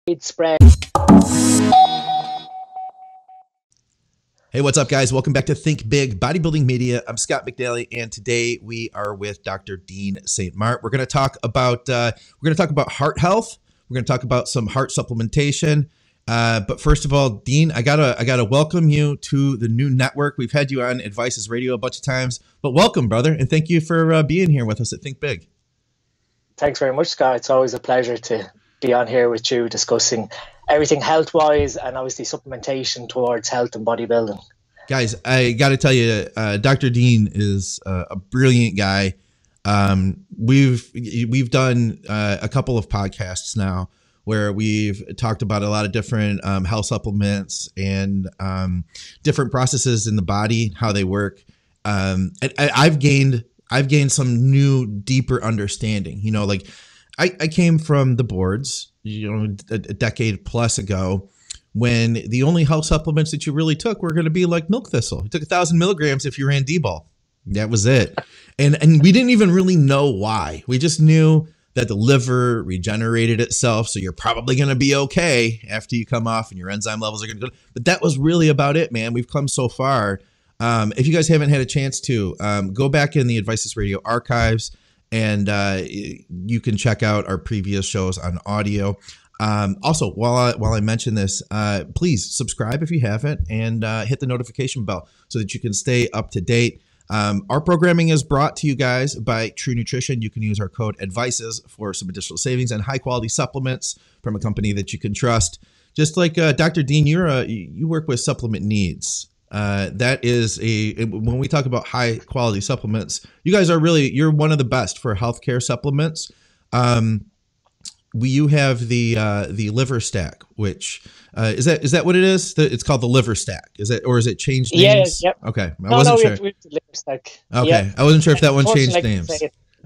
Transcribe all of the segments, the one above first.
widespread. Hey, what's up, guys? Welcome back to Think Big Bodybuilding Media. I'm Scott McNally, and today we are with Dr. Dean St Mart. We're going to talk about heart health. We're going to talk about some heart supplementation. But first of all, Dean, I gotta welcome you to the new network. We've had you on Advices Radio a bunch of times, but welcome, brother, and thank you for being here with us at Think Big. Thanks very much, Scott. It's always a pleasure to be on here with you discussing everything health-wise and obviously supplementation towards health and bodybuilding. Guys, I got to tell you, Dr. Dean is a brilliant guy. We've done a couple of podcasts now where we've talked about a lot of different health supplements and different processes in the body, how they work. And I've gained some new, deeper understanding. You know, like I came from the boards, you know, a decade plus ago, when the only health supplements that you really took were going to be like milk thistle. You took 1,000 milligrams if you ran D-ball. That was it. And we didn't even really know why. We just knew that the liver regenerated itself, so you're probably going to be okay after you come off and your enzyme levels are going to go. But that was really about it, man. We've come so far. If you guys haven't had a chance to, go back in the Advices Radio archives, and you can check out our previous shows on audio. Also, while I mention this, please subscribe if you haven't, and hit the notification bell so that you can stay up to date. Our programming is brought to you guys by True Nutrition. You can use our code ADVICES for some additional savings and high quality supplements from a company that you can trust. Just like Dr. Dean, you work with supplement needs. That is when we talk about high quality supplements, you guys are you're one of the best for healthcare supplements. You have the liver stack, which is that what it is? It's called the liver stack. Is it, or is it changed names? Yeah, yep. Okay, I wasn't sure. We have the liver stack. Okay, yeah. I wasn't sure if that one changed names.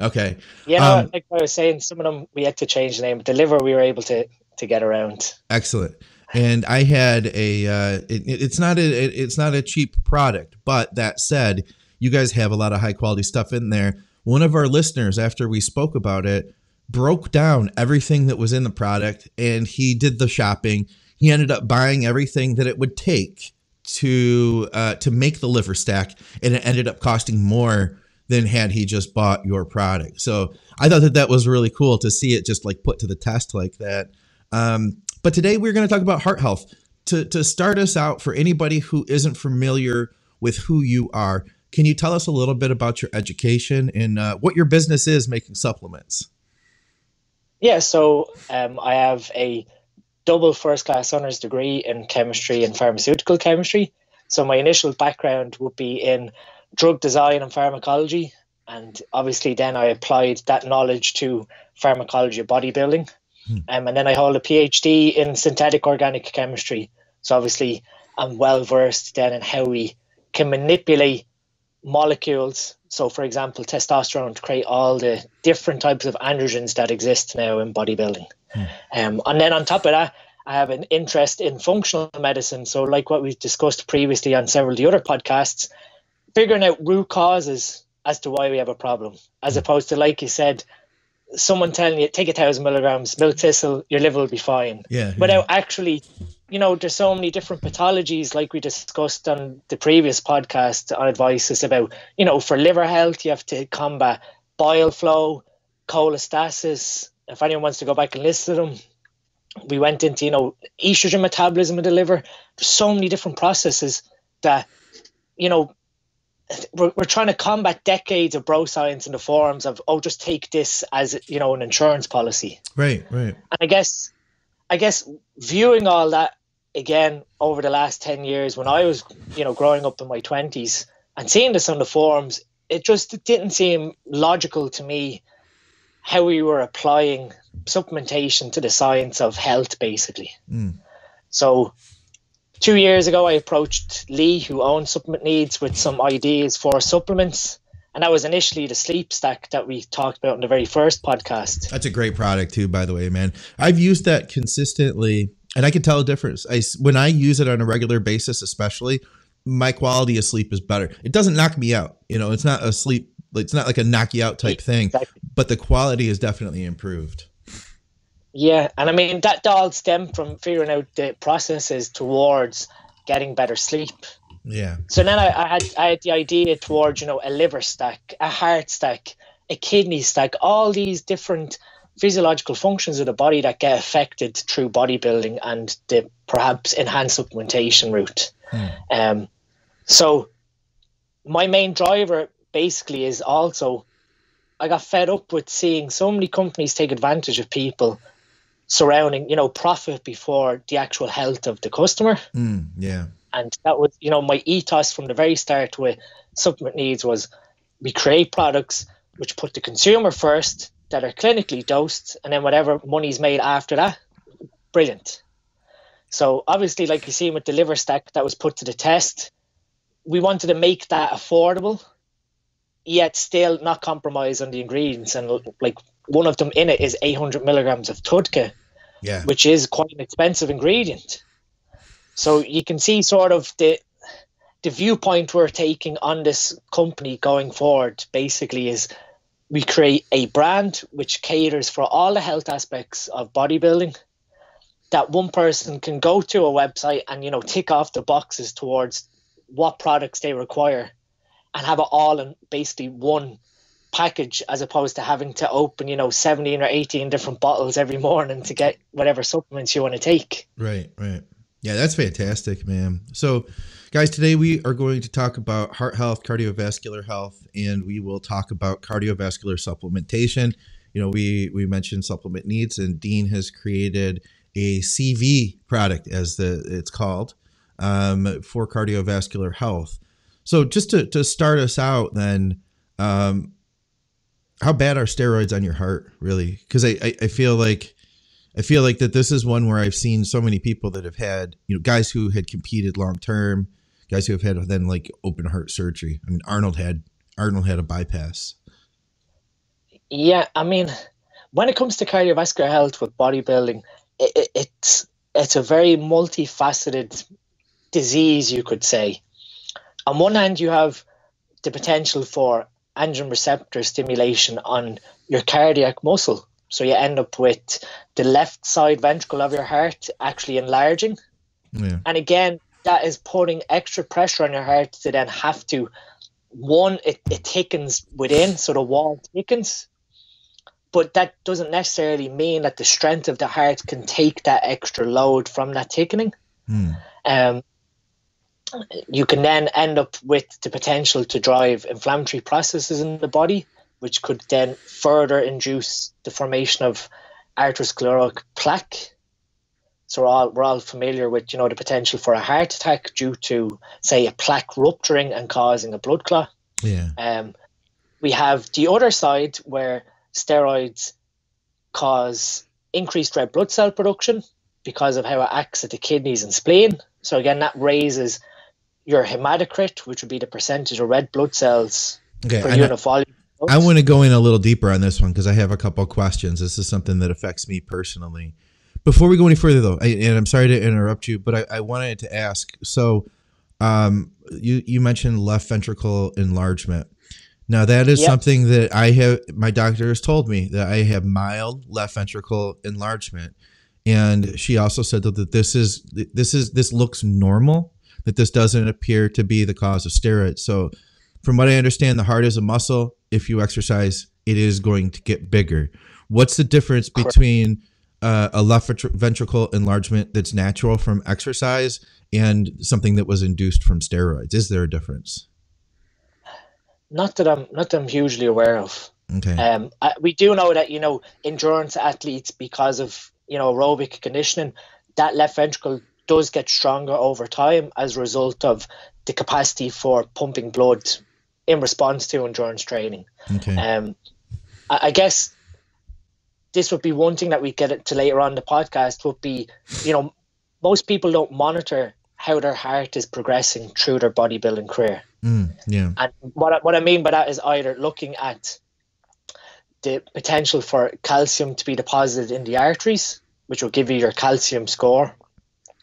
Okay. Yeah, like I was saying, some of them we had to change the name, but the liver we were able to get around. Excellent. And I had it's not a cheap product, but that said, you guys have a lot of high quality stuff in there. One of our listeners, after we spoke about it, broke down everything that was in the product, and he did the shopping. He ended up buying everything that it would take to make the liver stack, and it ended up costing more than had he just bought your product. So I thought that was really cool to see it just like put to the test like that. But today we're going to talk about heart health. To start us out, for anybody who isn't familiar with who you are, can you tell us a little bit about your education and what your business is making supplements? Yeah, so I have a double first-class honours degree in chemistry and pharmaceutical chemistry. So my initial background would be in drug design and pharmacology. And obviously then I applied that knowledge to pharmacology of bodybuilding. And then I hold a PhD in synthetic organic chemistry. So obviously I'm well versed then in how we can manipulate molecules. So for example, testosterone to create all the different types of androgens that exist now in bodybuilding. And then on top of that, I have an interest in functional medicine. So like what we've discussed previously on several of the other podcasts, figuring out root causes as to why we have a problem, as opposed to, like you said, someone telling you, take 1,000 milligrams milk thistle, your liver will be fine. Without actually, you know, there's so many different pathologies, like we discussed on the previous podcast on Advices about, you know, for liver health, you have to combat bile flow, cholestasis. If anyone wants to go back and listen to them, we went into, you know, estrogen metabolism of the liver. There's so many different processes that, you know, we're trying to combat decades of bro science in the forms of, oh, just take this as, you know, an insurance policy. Right. And I guess viewing all that again over the last 10 years when I was, you know, growing up in my 20s and seeing this on the forums, it didn't seem logical to me how we were applying supplementation to the science of health, basically. So 2 years ago, I approached Lee, who owns Supplement Needs, with some ideas for supplements. And that was initially the sleep stack that we talked about in the very first podcast. That's a great product too, by the way, man. I've used that consistently, and I can tell a difference. When I use it on a regular basis, especially, my quality of sleep is better. It doesn't knock me out. You know, it's not like a knock you out type thing, but the quality is definitely improved. Yeah, and I mean that all stemmed from figuring out the processes towards getting better sleep. Yeah. So then I had the idea towards, a liver stack, a heart stack, a kidney stack, all these different physiological functions of the body that get affected through bodybuilding and the perhaps enhanced supplementation route. Hmm. So my main driver basically is also I got fed up with seeing so many companies take advantage of people surrounding, profit before the actual health of the customer. Yeah. And that was, my ethos from the very start with Supplement Needs was we create products which put the consumer first, that are clinically dosed, and then whatever money's made after that, brilliant. So obviously, like you see with the liver stack that was put to the test, we wanted to make that affordable, yet still not compromise on the ingredients. And like one of them in it is 800 milligrams of TUDCA, Yeah. which is quite an expensive ingredient. So you can see sort of the viewpoint we're taking on this company going forward basically is we create a brand which caters for all the health aspects of bodybuilding, that one person can go to a website and, tick off the boxes towards what products they require and have it all in basically one package, as opposed to having to open, 17 or 18 different bottles every morning to get whatever supplements you want to take. Right. Yeah, that's fantastic, man. So, guys, today we are going to talk about heart health, cardiovascular health, and we will talk about cardiovascular supplementation. We mentioned Supplement Needs, and Dean has created a CV product, as it's called, for cardiovascular health. So, just to start us out, then, how bad are steroids on your heart, really? Because I feel like that this is one where I've seen so many people that have had, guys who had competed long term, guys who have had then like open heart surgery. I mean, Arnold had a bypass. Yeah, I mean, when it comes to cardiovascular health with bodybuilding, it's a very multifaceted disease, you could say. On one hand, you have the potential for androgen receptor stimulation on your cardiac muscle. So you end up with the left side ventricle of your heart actually enlarging. Yeah. And again, that is putting extra pressure on your heart to then have to, one, it thickens within, so the wall thickens. But that doesn't necessarily mean that the strength of the heart can take that extra load from that thickening. You can then end up with the potential to drive inflammatory processes in the body, which could then further induce the formation of atherosclerotic plaque. So we're all familiar with, the potential for a heart attack due to, say, a plaque rupturing and causing a blood clot. Yeah. We have the other side where steroids cause increased red blood cell production because of how it acts at the kidneys and spleen. So again, that raises your hematocrit, which would be the percentage of red blood cells per unit volume. I want to go in a little deeper on this one because I have a couple of questions. This is something that affects me personally. Before we go any further, though, and I'm sorry to interrupt you, but I wanted to ask. So, you mentioned left ventricle enlargement. Now, that is something that I have. My doctor has told me that I have mild left ventricle enlargement, and she also said that this looks normal. That this doesn't appear to be the cause of steroids. So, from what I understand, the heart is a muscle. If you exercise, it is going to get bigger. What's the difference between a left ventricle enlargement that's natural from exercise and something that was induced from steroids? Is there a difference? Not that I'm hugely aware of. Okay. We do know that, endurance athletes, because of, aerobic conditioning, that left ventricle does get stronger over time as a result of the capacity for pumping blood in response to endurance training. Okay. I guess this would be one thing that we get to later on in the podcast would be, most people don't monitor how their heart is progressing through their bodybuilding career. Yeah. And what I mean by that is either looking at the potential for calcium to be deposited in the arteries, which will give you your calcium score.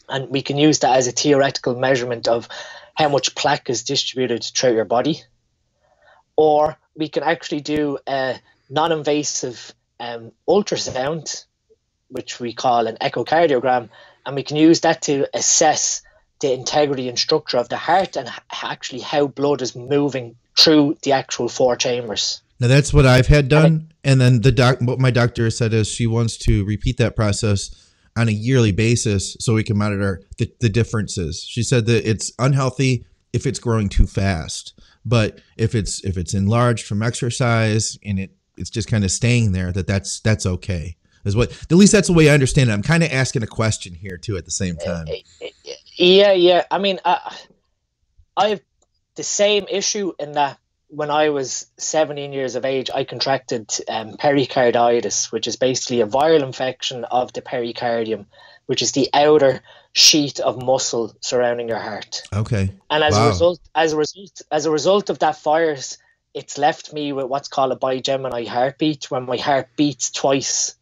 And we can use that as a theoretical measurement of how much plaque is distributed throughout your body. Or we can actually do a non-invasive ultrasound which we call an echocardiogram, and we can use that to assess the integrity and structure of the heart and actually how blood is moving through the actual 4 chambers. Now that's what I've had done, and then what my doctor said is she wants to repeat that process on a yearly basis so we can monitor the differences. She said that it's unhealthy if it's growing too fast, but if it's enlarged from exercise and it's just kind of staying there, that's okay. Is what, at least that's the way I understand it. I'm kind of asking a question here too at the same time. Yeah. I mean, I have the same issue in that when I was 17 years of age, I contracted pericarditis, which is basically a viral infection of the pericardium, which is the outer sheath of muscle surrounding your heart. Okay. And as a result of that virus, it's left me with what's called a bigemini heartbeat, when my heart beats twice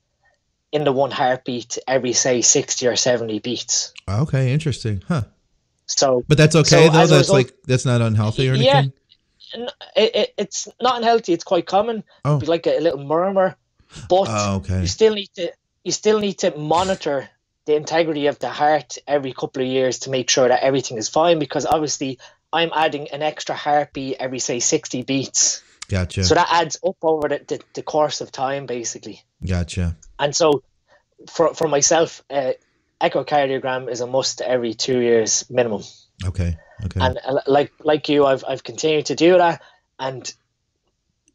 in the one heartbeat every, say, 60 or 70 beats. Okay, interesting. Huh. So, but that's okay though. That's not unhealthy or anything. Yeah, it's not unhealthy. It's quite common. It'd be like a little murmur, but okay. you still need to monitor the integrity of the heart every couple of years to make sure that everything is fine, because obviously I'm adding an extra heartbeat every, say, 60 beats. Gotcha. So that adds up over the course of time, basically. Gotcha. And so for myself, echocardiogram is a must every 2 years minimum. Okay. And like you, I've continued to do that, and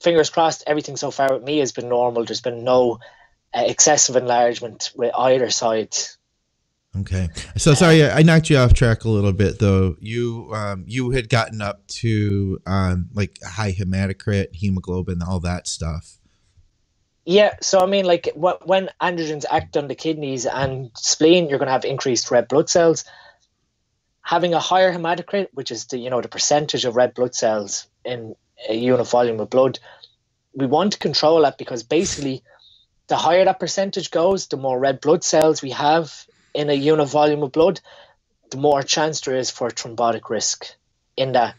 fingers crossed, everything so far with me has been normal. There's been no excessive enlargement with either side. Okay. So sorry, I knocked you off track a little bit though. You had gotten up to like high hematocrit, hemoglobin, all that stuff. Yeah. So I mean, like when androgens act on the kidneys and spleen, you're going to have increased red blood cells. Having a higher hematocrit, which is the percentage of red blood cells in a unit volume of blood, we want to control that, because basically the higher that percentage goes, the more red blood cells we have in a unit volume of blood, the more chance there is for thrombotic risk. In that,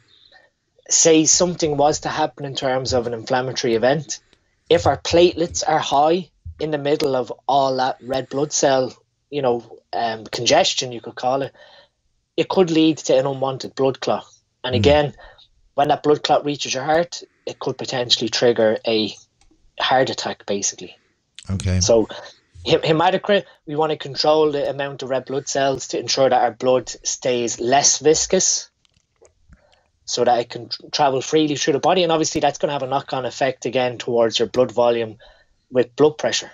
say something was to happen in terms of an inflammatory event, if our platelets are high in the middle of all that red blood cell, congestion, you could call it could lead to an unwanted blood clot. And again, when that blood clot reaches your heart, it could potentially trigger a heart attack, basically. Okay. So hematocrit, we want to control the amount of red blood cells to ensure that our blood stays less viscous so that it can travel freely through the body. And obviously that's going to have a knock-on effect again towards your blood volume with blood pressure.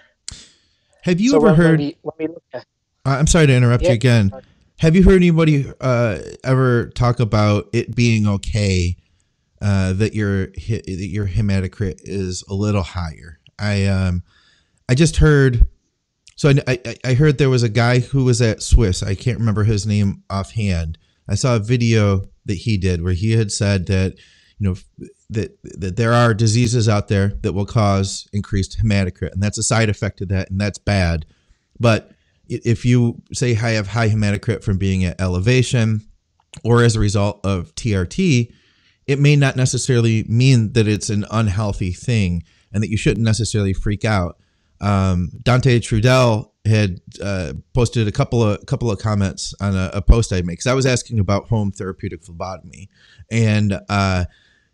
Have you ever heard... when we look at, I'm sorry to interrupt you again. Have you heard anybody ever talk about it being okay that your hematocrit is a little higher? I just heard... So I heard there was a guy who was at Swiss. I can't remember his name offhand. I saw a video that he did where he had said that, that there are diseases out there that will cause increased hematocrit, and that's a side effect of that, and that's bad. But if you say I have high hematocrit from being at elevation or as a result of TRT, it may not necessarily mean that it's an unhealthy thing and that you shouldn't necessarily freak out. Dante Trudel had posted a couple of comments on a post I made, because I was asking about home therapeutic phlebotomy, and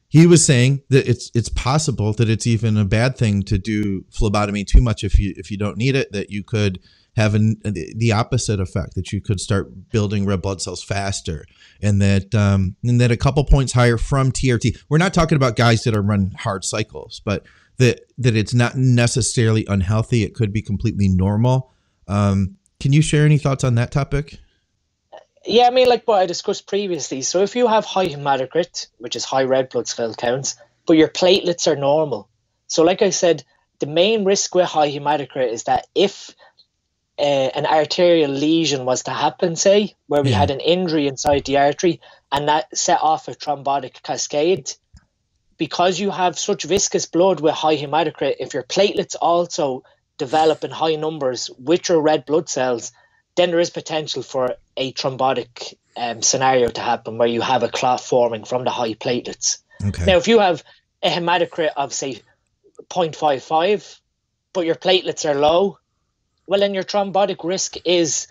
he was saying that it's possible that it's even a bad thing to do phlebotomy too much if you don't need it, that you could have the opposite effect, that you could start building red blood cells faster, and that a couple points higher from TRT. We're not talking about guys that are running hard cycles, but that it's not necessarily unhealthy. It could be completely normal. Can you share any thoughts on that topic? Yeah, I mean, like what I discussed previously. So if you have high hematocrit, which is high red blood cell counts, but your platelets are normal. So like I said, the main risk with high hematocrit is that if an arterial lesion was to happen, say, where we had an injury inside the artery and that set off a thrombotic cascade, because you have such viscous blood with high hematocrit, if your platelets also develop in high numbers with your red blood cells, then there is potential for a thrombotic scenario to happen where you have a clot forming from the high platelets. Okay. Now, if you have a hematocrit of, say, 0.55, but your platelets are low, Well, then your thrombotic risk is,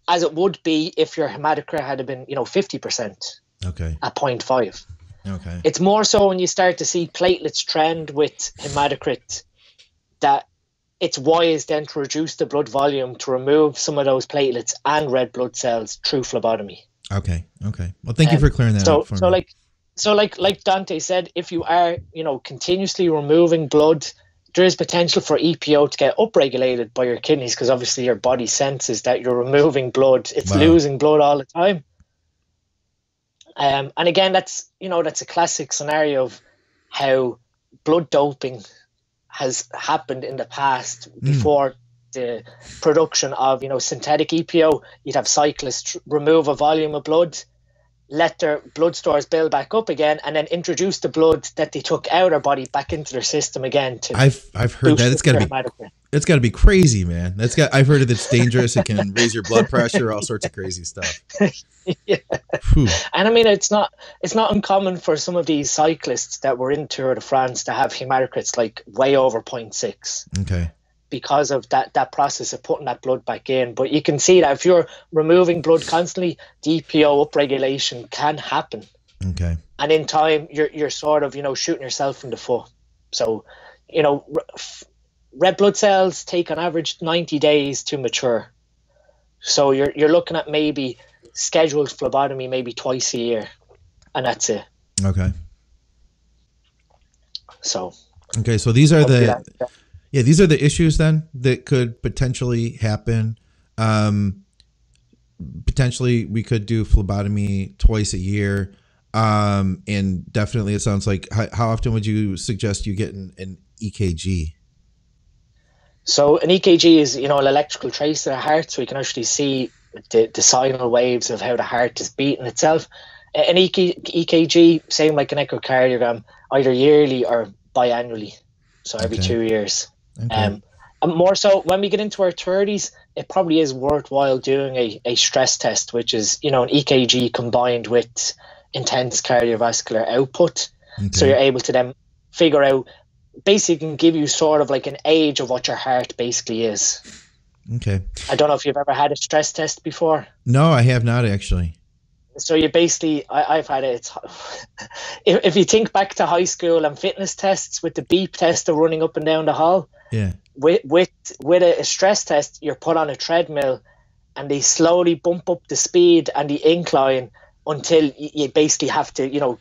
as it would be if your hematocrit had been, 50%. Okay. At 0.5. Okay. It's more so when you start to see platelets trend with hematocrit that it's wise then to reduce the blood volume to remove some of those platelets and red blood cells through phlebotomy. Okay. Well, thank you for clearing that up for me. Like Dante said, if you are, continuously removing blood, there is potential for EPO to get upregulated by your kidneys, because obviously your body senses that you're removing blood. It's losing blood all the time. And again, that's a classic scenario of how blood doping has happened in the past. Before the production of synthetic EPO, you'd have cyclists remove a volume of blood, let their blood stores build back up again, and then introduce the blood that they took out of their body back into their system again. I've heard that it's got to be crazy, man. I've heard it's dangerous. It can raise your blood pressure, all sorts of crazy stuff. Yeah. Whew. And I mean, it's not uncommon for some of these cyclists that were in Tour de France to have hematocrits like way over 0.6. Okay. Because of that process of putting that blood back in. But you can see that if you're removing blood constantly, the EPO upregulation can happen. Okay. And in time, you're sort of, shooting yourself in the foot. So, red blood cells take on average 90 days to mature. So you're looking at maybe scheduled phlebotomy maybe twice a year, and that's it. Okay. So these are these are the issues then that could potentially happen. Potentially we could do phlebotomy twice a year. And definitely it sounds like, how often would you suggest you get an EKG? So an EKG is, an electrical trace of the heart, so you can actually see the signal waves of how the heart is beating itself. An EKG, same like an echocardiogram, either yearly or biannually, so every 2 years. Okay. And more so when we get into our 30s, it probably is worthwhile doing a stress test, which is, an EKG combined with intense cardiovascular output. Okay. So you're able to then figure out, basically can give you sort of like an age of what your heart basically is. Okay. I don't know if you've ever had a stress test before. No, I have not actually. So you basically, I've had it. If you think back to high school and fitness tests with the beep test of running up and down the hall, yeah. With a stress test, you're put on a treadmill, and they slowly bump up the speed and the incline until you basically have to,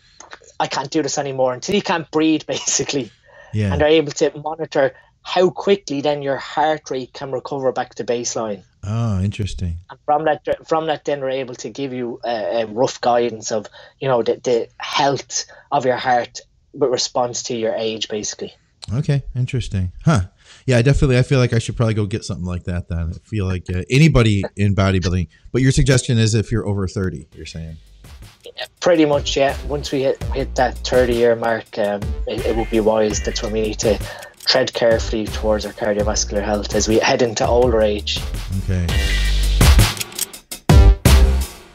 I can't do this anymore, until you can't breathe, basically. Yeah. And they're able to monitor how quickly then your heart rate can recover back to baseline. Oh, interesting. And from that, then they're able to give you a rough guidance of, the health of your heart with response to your age, basically. Okay, interesting. Huh. Yeah, I feel like I should probably go get something like that then. I feel like anybody in bodybuilding, but your suggestion is if you're over 30, you're saying? Pretty much, yeah. Once we hit that 30-year mark, it would be wise. That's when we need to tread carefully towards our cardiovascular health as we head into older age. Okay.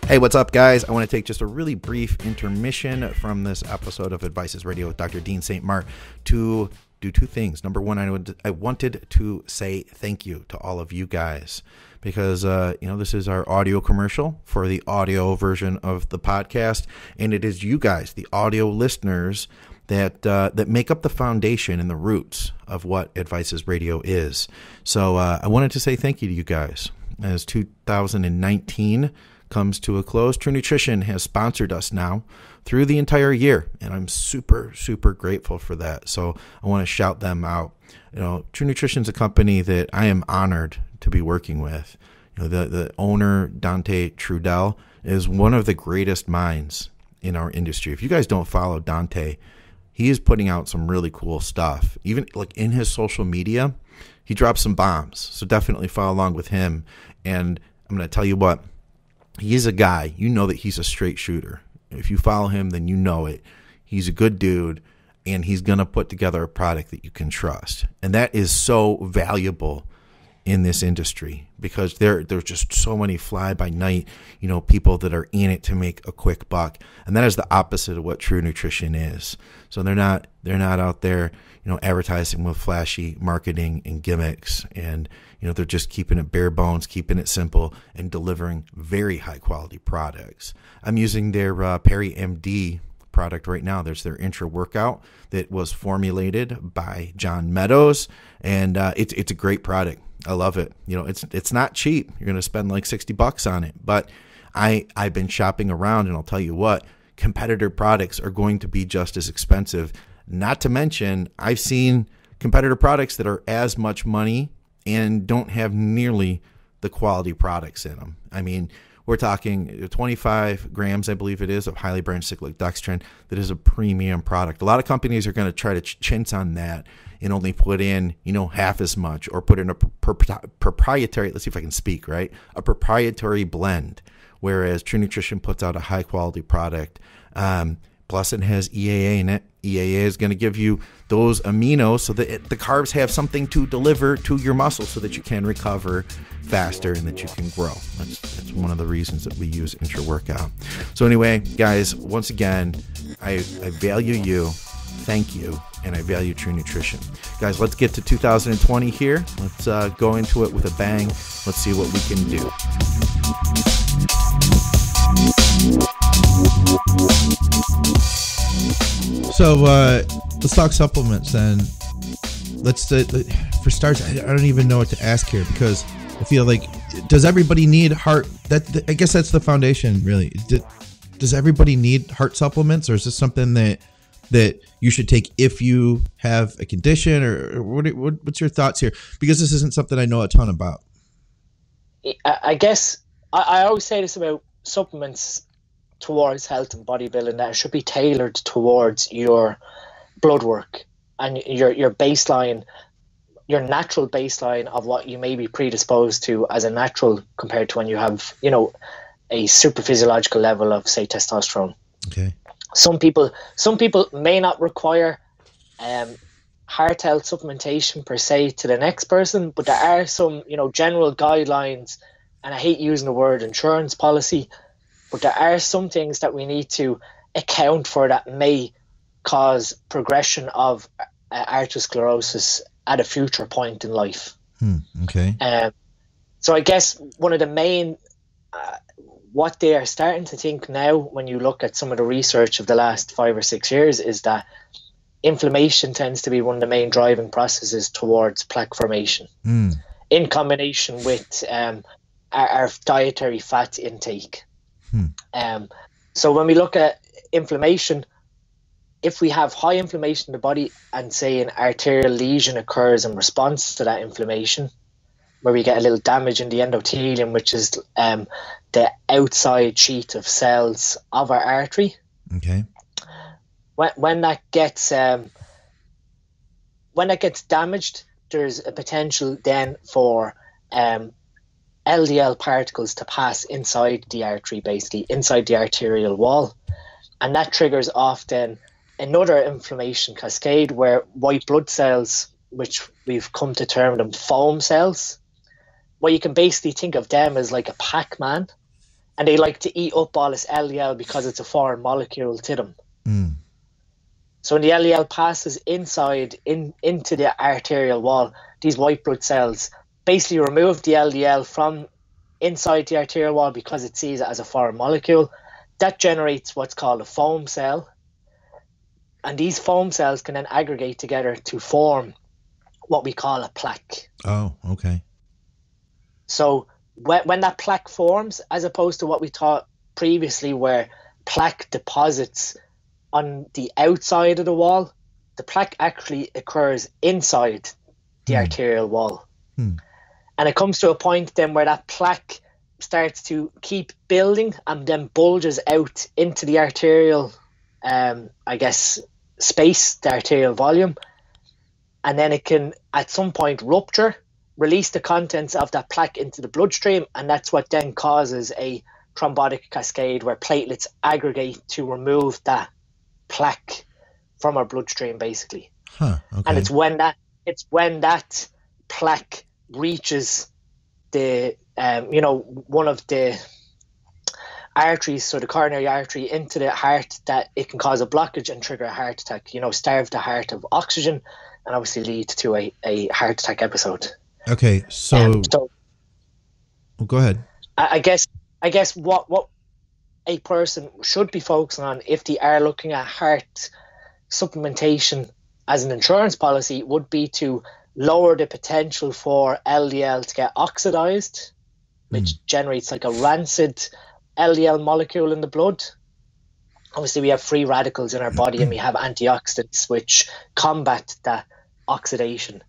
Hey, what's up, guys? I want to take just a really brief intermission from this episode of Advices Radio with Dr. Dean St Mart to do two things. Number one, I wanted to say thank you to all of you guys, because this is our audio commercial for the audio version of the podcast, and it is you guys, the audio listeners, that make up the foundation and the roots of what Advices Radio is. So I wanted to say thank you to you guys. As 2019 comes to a close, True Nutrition has sponsored us now through the entire year, and I'm super, super grateful for that. So I want to shout them out. True Nutrition is a company that I am honored to be working with. The owner, Dante Trudell, is one of the greatest minds in our industry. If you guys don't follow Dante, he is putting out some really cool stuff. Even like in his social media, he drops some bombs. So definitely follow along with him. And I'm going to tell you what, he is a guy, that he's a straight shooter. If you follow him, then you know it. He's a good dude, and he's going to put together a product that you can trust. And that is so valuable in this industry, because there's just so many fly by night, people that are in it to make a quick buck. And that is the opposite of what true nutrition is. So they're not out there, advertising with flashy marketing and gimmicks, and, they're just keeping it bare bones, keeping it simple, and delivering very high quality products. I'm using their Perry MD product right now. There's their intra workout that was formulated by John Meadows, and it's a great product. I love it. It's not cheap. You're going to spend like $60 on it, but I've been shopping around, and I'll tell you what, competitor products are going to be just as expensive. Not to mention, I've seen competitor products that are as much money and don't have nearly the quality products in them. I mean, we're talking 25 grams, I believe it is, of highly branched cyclic dextrin. That is a premium product. A lot of companies are going to try to chintz on that and only put in, half as much, or put in a proprietary, let's see if I can speak, right? A proprietary blend, whereas True Nutrition puts out a high quality product. Plus it has EAA in it. EAA is going to give you those aminos so that the carbs have something to deliver to your muscles so that you can recover faster and that you can grow. That's one of the reasons that we use intra-workout. So anyway, guys, once again, I value you. Thank you. And I value True Nutrition. Guys, let's get to 2020 here. Let's go into it with a bang. Let's see what we can do. So let's talk supplements then. For starters, I don't even know what to ask here, because I feel like, does everybody need heart? I guess that's the foundation, really. Does everybody need heart supplements, or is this something that you should take if you have a condition, or what's your thoughts here? Because this isn't something I know a ton about. I guess I always say this about supplements towards health and bodybuilding, that it should be tailored towards your blood work and your baseline, your natural baseline of what you may be predisposed to as a natural, compared to when you have, a super physiological level of, say, testosterone. Okay. Some people may not require heart health supplementation per se to the next person, but there are some, general guidelines, and I hate using the word insurance policy, but there are some things that we need to account for that may cause progression of arteriosclerosis at a future point in life. Okay. So I guess one of the main, what they are starting to think now, when you look at some of the research of the last 5 or 6 years, is that inflammation tends to be one of the main driving processes towards plaque formation, in combination with our dietary fat intake. So when we look at inflammation, if we have high inflammation in the body, and say an arterial lesion occurs in response to that inflammation, where we get a little damage in the endothelium, which is the outside sheet of cells of our artery. Okay. When that gets damaged, there's a potential then for LDL particles to pass inside the artery, basically inside the arterial wall, and that triggers off then another inflammation cascade, where white blood cells, which we've come to term them foam cells, well, you can basically think of them as like a Pac-Man, and they like to eat up all this LDL because it's a foreign molecule to them. So when the LDL passes inside into the arterial wall, these white blood cells basically remove the LDL from inside the arterial wall because it sees it as a foreign molecule. That generates what's called a foam cell. And these foam cells can then aggregate together to form what we call a plaque. Oh, okay. So when that plaque forms, as opposed to what we thought previously, where plaque deposits on the outside of the wall, the plaque actually occurs inside the arterial wall. And it comes to a point then where that plaque starts to keep building and then bulges out into the arterial, space, the arterial volume. And then it can, at some point, rupture, release the contents of that plaque into the bloodstream. And that's what then causes a thrombotic cascade, where platelets aggregate to remove that plaque from our bloodstream, basically. Okay. And it's when that plaque reaches the one of the arteries, so the coronary artery, into the heart, that it can cause a blockage and trigger a heart attack, starve the heart of oxygen, and obviously lead to a heart attack episode. Okay, so go ahead. I guess what a person should be focusing on if they are looking at heart supplementation as an insurance policy would be to lower the potential for LDL to get oxidized, which generates like a rancid LDL molecule in the blood. Obviously, we have free radicals in our body and we have antioxidants which combat that oxidation.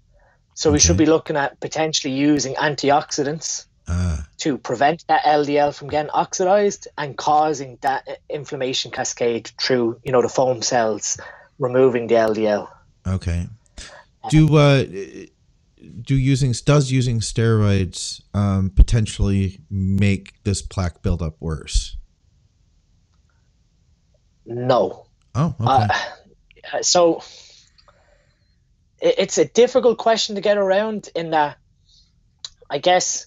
So we should be looking at potentially using antioxidants to prevent that LDL from getting oxidized and causing that inflammation cascade through, the foam cells, removing the LDL. Okay. Does using steroids potentially make this plaque buildup worse? No. Oh, okay. So it's a difficult question to get around in that, I guess,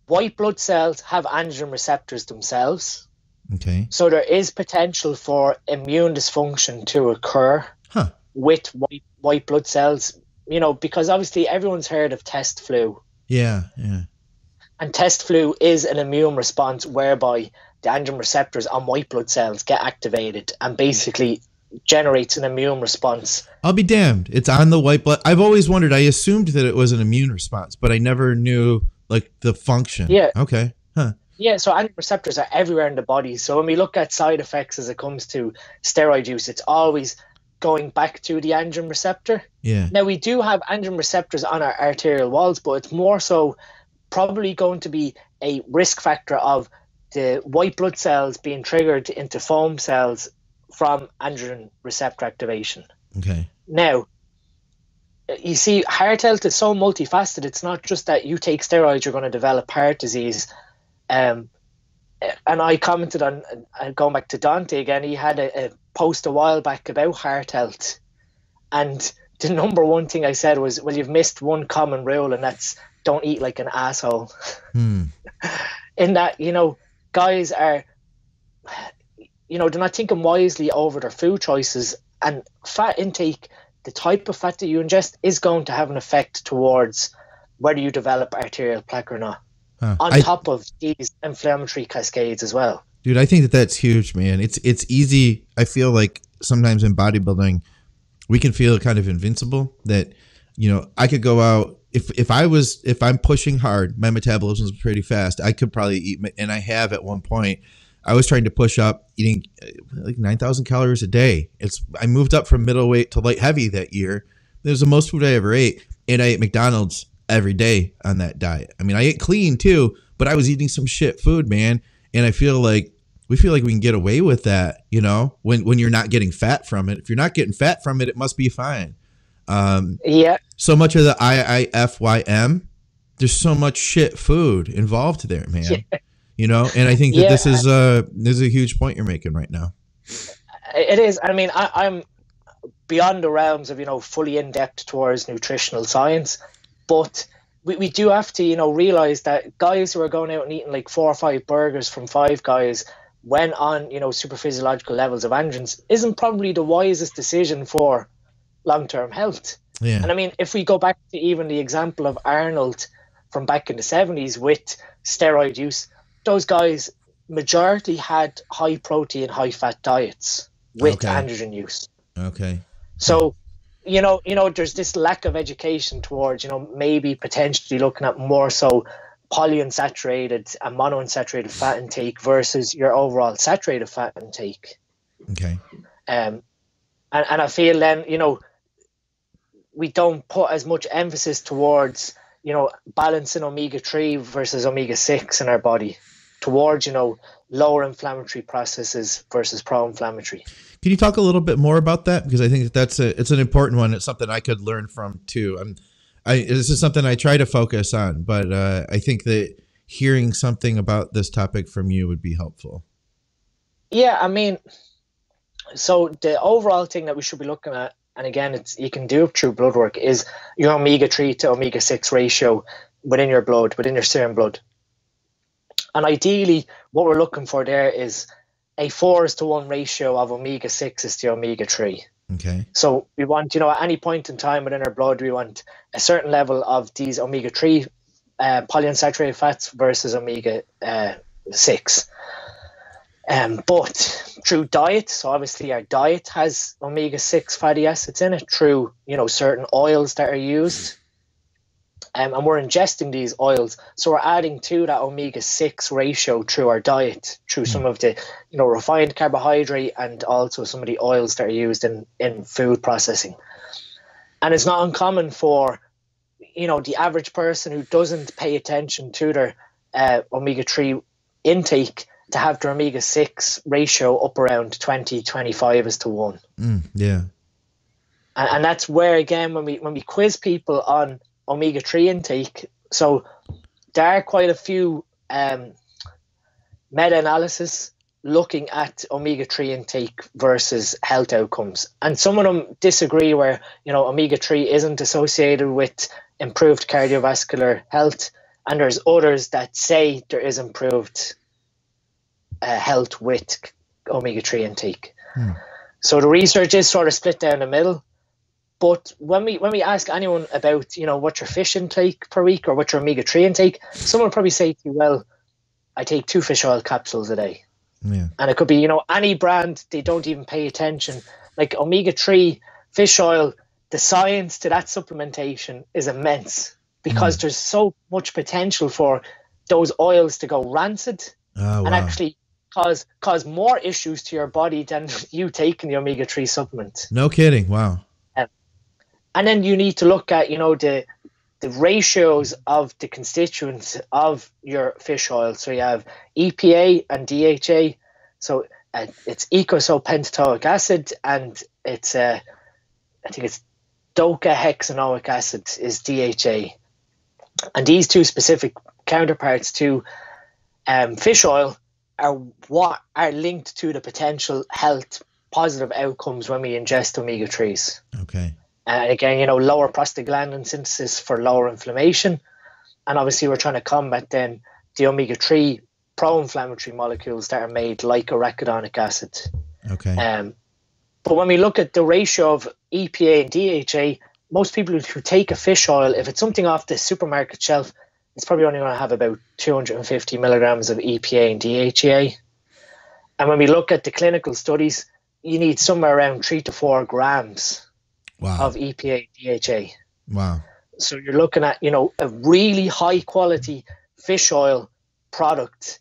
white blood cells have androgen receptors themselves. Okay. So there is potential for immune dysfunction to occur with white blood cells, because obviously everyone's heard of test flu. Yeah. And test flu is an immune response whereby the androgen receptors on white blood cells get activated and basically generates an immune response. I'll be damned. It's on the white blood. I've always wondered. I assumed that it was an immune response, but I never knew like the function. Yeah. Okay. Yeah, so androgen receptors are everywhere in the body. So when we look at side effects as it comes to steroid use, it's always going back to the androgen receptor. Yeah. Now, we do have androgen receptors on our arterial walls, but it's more so probably going to be a risk factor of the white blood cells being triggered into foam cells from androgen receptor activation. Okay. Now, you see, heart health is so multifaceted. It's not just that you take steroids, you're going to develop heart disease. And I commented on, going back to Dante again, he had a post a while back about heart health. And the number one thing I said was, well, you've missed one common rule, and that's don't eat like an asshole. In that, guys are, they're not thinking wisely over their food choices, and fat intake, the type of fat that you ingest, is going to have an effect towards whether you develop arterial plaque or not. On top of these inflammatory cascades as well. Dude, I think that that's huge, man. It's easy. I feel like sometimes in bodybuilding, we can feel kind of invincible that, I could go out. If I'm pushing hard, my metabolism is pretty fast. I could probably eat, and I have at one point. I was trying to push up eating like 9,000 calories a day. I moved up from middleweight to light heavy that year. It was the most food I ever ate, and I ate McDonald's every day on that diet. I mean, I ate clean too, but I was eating some shit food, man. And I feel like we can get away with that, when you're not getting fat from it. If you're not getting fat from it, it must be fine. Yeah. So much of the IIFYM, there's so much shit food involved there, man. Yeah. And I think that this is a huge point you're making right now. It is. I mean, I'm beyond the realms of, fully in-depth towards nutritional science. But we do have to, realize that guys who are going out and eating like 4 or 5 burgers from Five Guys when on, super physiological levels of androgens isn't probably the wisest decision for long-term health. Yeah. And I mean, if we go back to even the example of Arnold from back in the 70s with steroid use, those guys majority had high protein, high fat diets with androgen use. Okay. So, there's this lack of education towards, maybe potentially looking at more so polyunsaturated and monounsaturated fat intake versus your overall saturated fat intake. Okay. And I feel then, we don't put as much emphasis towards, balancing omega-3 versus omega-6 in our body towards, lower inflammatory processes versus pro-inflammatory. Can you talk a little bit more about that? Because I think it's an important one. It's something I could learn from too. This is something I try to focus on, but I think that hearing something about this topic from you would be helpful. Yeah, I mean, so the overall thing that we should be looking at and again, you can do it through blood work, is your omega-3 to omega-6 ratio within your blood, within your serum blood. And ideally, what we're looking for there is a 4:1 ratio of omega-6s to omega-3. Okay. So we want, at any point in time within our blood, we want a certain level of these omega-3 polyunsaturated fats versus omega-6. But through diet, so obviously our diet has omega-6 fatty acids in it through, certain oils that are used. And we're ingesting these oils. So we're adding to that omega-6 ratio through our diet, through some of the, refined carbohydrate and also some of the oils that are used in food processing. And it's not uncommon for, the average person who doesn't pay attention to their omega-3 intake to have their omega-6 ratio up around 20-25:1. Yeah. And that's where, again, when we quiz people on omega-3 intake, so there are quite a few meta-analysis looking at omega-3 intake versus health outcomes, and some of them disagree where omega-3 isn't associated with improved cardiovascular health, and there's others that say there is improved health with omega-3 intake. So the research is sort of split down the middle. But when we ask anyone about, what's your fish intake per week or what's your omega-3 intake, someone will probably say to you, well, I take 2 fish oil capsules a day. Yeah. And it could be, any brand, they don't even pay attention. Like omega-3 fish oil, the science to that supplementation is immense because there's so much potential for those oils to go rancid and actually cause more issues to your body than you taking the omega-3 supplement. No kidding. Wow. And then you need to look at, the ratios of the constituents of your fish oil. So you have EPA and DHA. So it's eicosapentaenoic acid, and it's I think it's docahexanoic acid is DHA. And these two specific counterparts to fish oil are what are linked to the potential health positive outcomes when we ingest omega-3s. Okay. And again, lower prostaglandin synthesis for lower inflammation. And obviously we're trying to combat then the omega-3 pro-inflammatory molecules that are made like arachidonic acid. Okay. But when we look at the ratio of EPA and DHA, most people who take a fish oil, if it's something off the supermarket shelf, it's probably only going to have about 250 milligrams of EPA and DHA. And when we look at the clinical studies, you need somewhere around 3 to 4 grams of EPA and DHA. Wow. So you're looking at, a really high quality fish oil product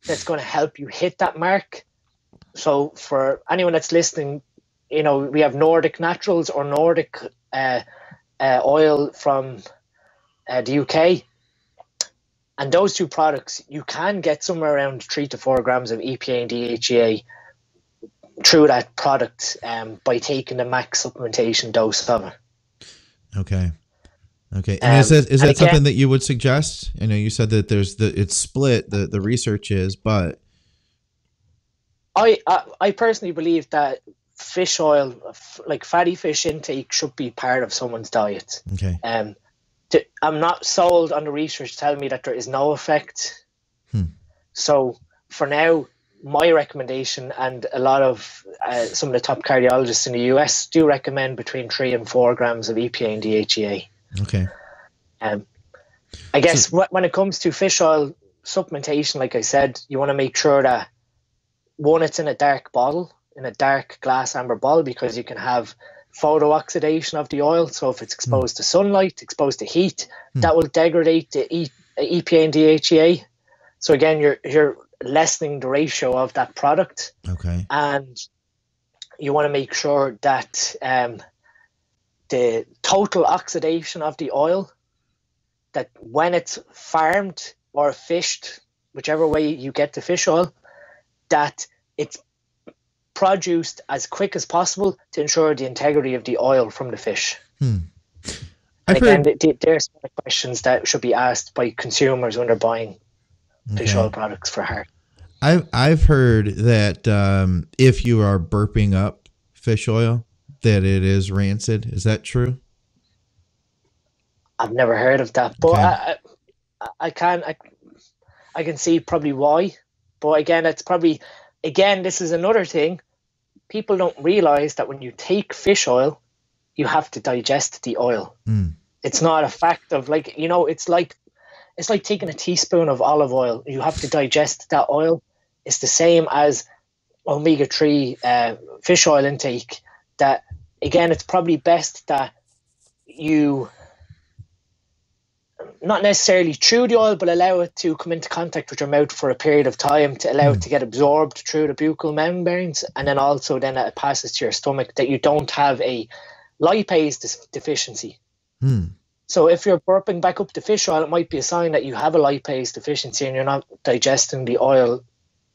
that's going to help you hit that mark. So for anyone that's listening, we have Nordic Naturals or Nordic oil from the UK. And those two products, you can get somewhere around 3 to 4 grams of EPA and DHA through that product by taking the max supplementation dose of it. Okay. And is that something that you would suggest? I know you said that it's split, the research is, but I personally believe that fish oil, like fatty fish intake, should be part of someone's diet. Okay. I'm not sold on the research telling me that there is no effect. So for now, my recommendation, and a lot of some of the top cardiologists in the US do recommend between 3 and 4 grams of EPA and DHA. Okay. I guess when it comes to fish oil supplementation, like I said, you want to make sure that, one, it's in a dark bottle, in a dark glass amber bottle, because you can have photo-oxidation of the oil. So if it's exposed to sunlight, exposed to heat, that will degrade the EPA and DHA. So again, you're lessening the ratio of that product. Okay. And you want to make sure that the total oxidation of the oil, that when it's farmed or fished, whichever way you get the fish oil, that it's produced as quick as possible to ensure the integrity of the oil from the fish. And again, there's questions that should be asked by consumers when they're buying fish oil products for heart. I've heard that if you are burping up fish oil, that it is rancid. Is that true? I've never heard of that, but Okay. I can see probably why. But again, it's probably, again, this is another thing. People don't realize that when you take fish oil, you have to digest the oil. Mm. It's not a fact of like, it's like taking a teaspoon of olive oil. You have to digest that oil. It's the same as omega-3 fish oil intake. That, again, it's probably best that you not necessarily chew the oil, but allow it to come into contact with your mouth for a period of time to allow it to get absorbed through the buccal membranes, and then also then it passes to your stomach, that you don't have a lipase deficiency. So if you're burping back up the fish oil, it might be a sign that you have a lipase deficiency and you're not digesting the oil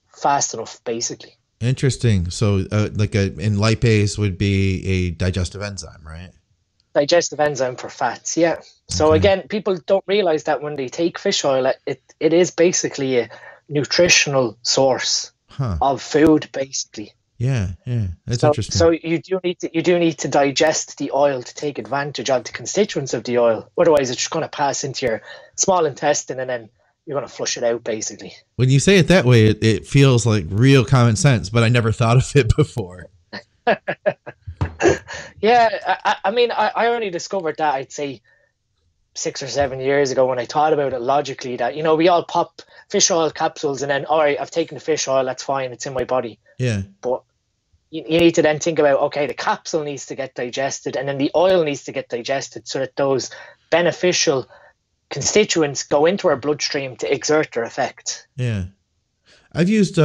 fast enough, basically. Interesting. So and lipase would be a digestive enzyme, right? Digestive enzyme for fats, yeah. So again, people don't realize that when they take fish oil, it is basically a nutritional source of food, basically. Yeah, that's interesting. So you do need to digest the oil to take advantage of the constituents of the oil. Otherwise, it's just going to pass into your small intestine, and then you're going to flush it out, basically. When you say it that way, it feels like real common sense, but I never thought of it before. Yeah, I mean, I only discovered that, I'd say, 6 or 7 years ago, when I thought about it logically, that, we all pop fish oil capsules and then, all right, I've taken the fish oil, that's fine, it's in my body. Yeah. But you need to then think about, okay, the capsule needs to get digested, and then the oil needs to get digested, so that those beneficial constituents go into our bloodstream to exert their effect. Yeah. I've used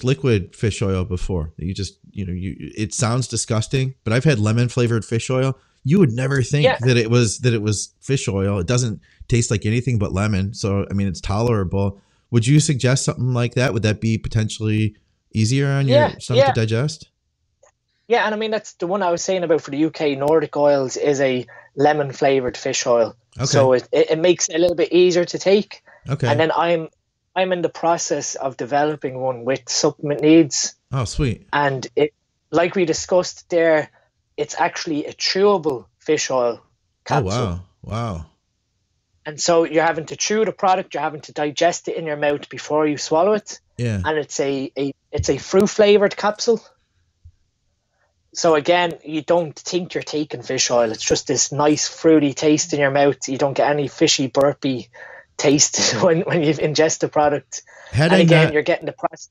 liquid fish oil before. You just, it sounds disgusting, but I've had lemon flavored fish oil. You would never think that it was fish oil. It doesn't taste like anything but lemon. So, I mean, it's tolerable. Would you suggest something like that? Would that be potentially easier on your stomach to digest? Yeah, and I mean, that's the one I was saying about for the UK. Nordic Oils is a lemon flavored fish oil. Okay. So it makes it a little bit easier to take. Okay. And then I'm in the process of developing one with supplement needs. Oh, sweet. And it, like we discussed there, it's actually a chewable fish oil capsule. Oh, wow. And so you're having to chew the product, you're having to digest it in your mouth before you swallow it. Yeah. And it's a fruit flavored capsule. So again, you don't think you're taking fish oil. It's just this nice fruity taste in your mouth. You don't get any fishy burpy taste when you ingest the product. You're getting the process.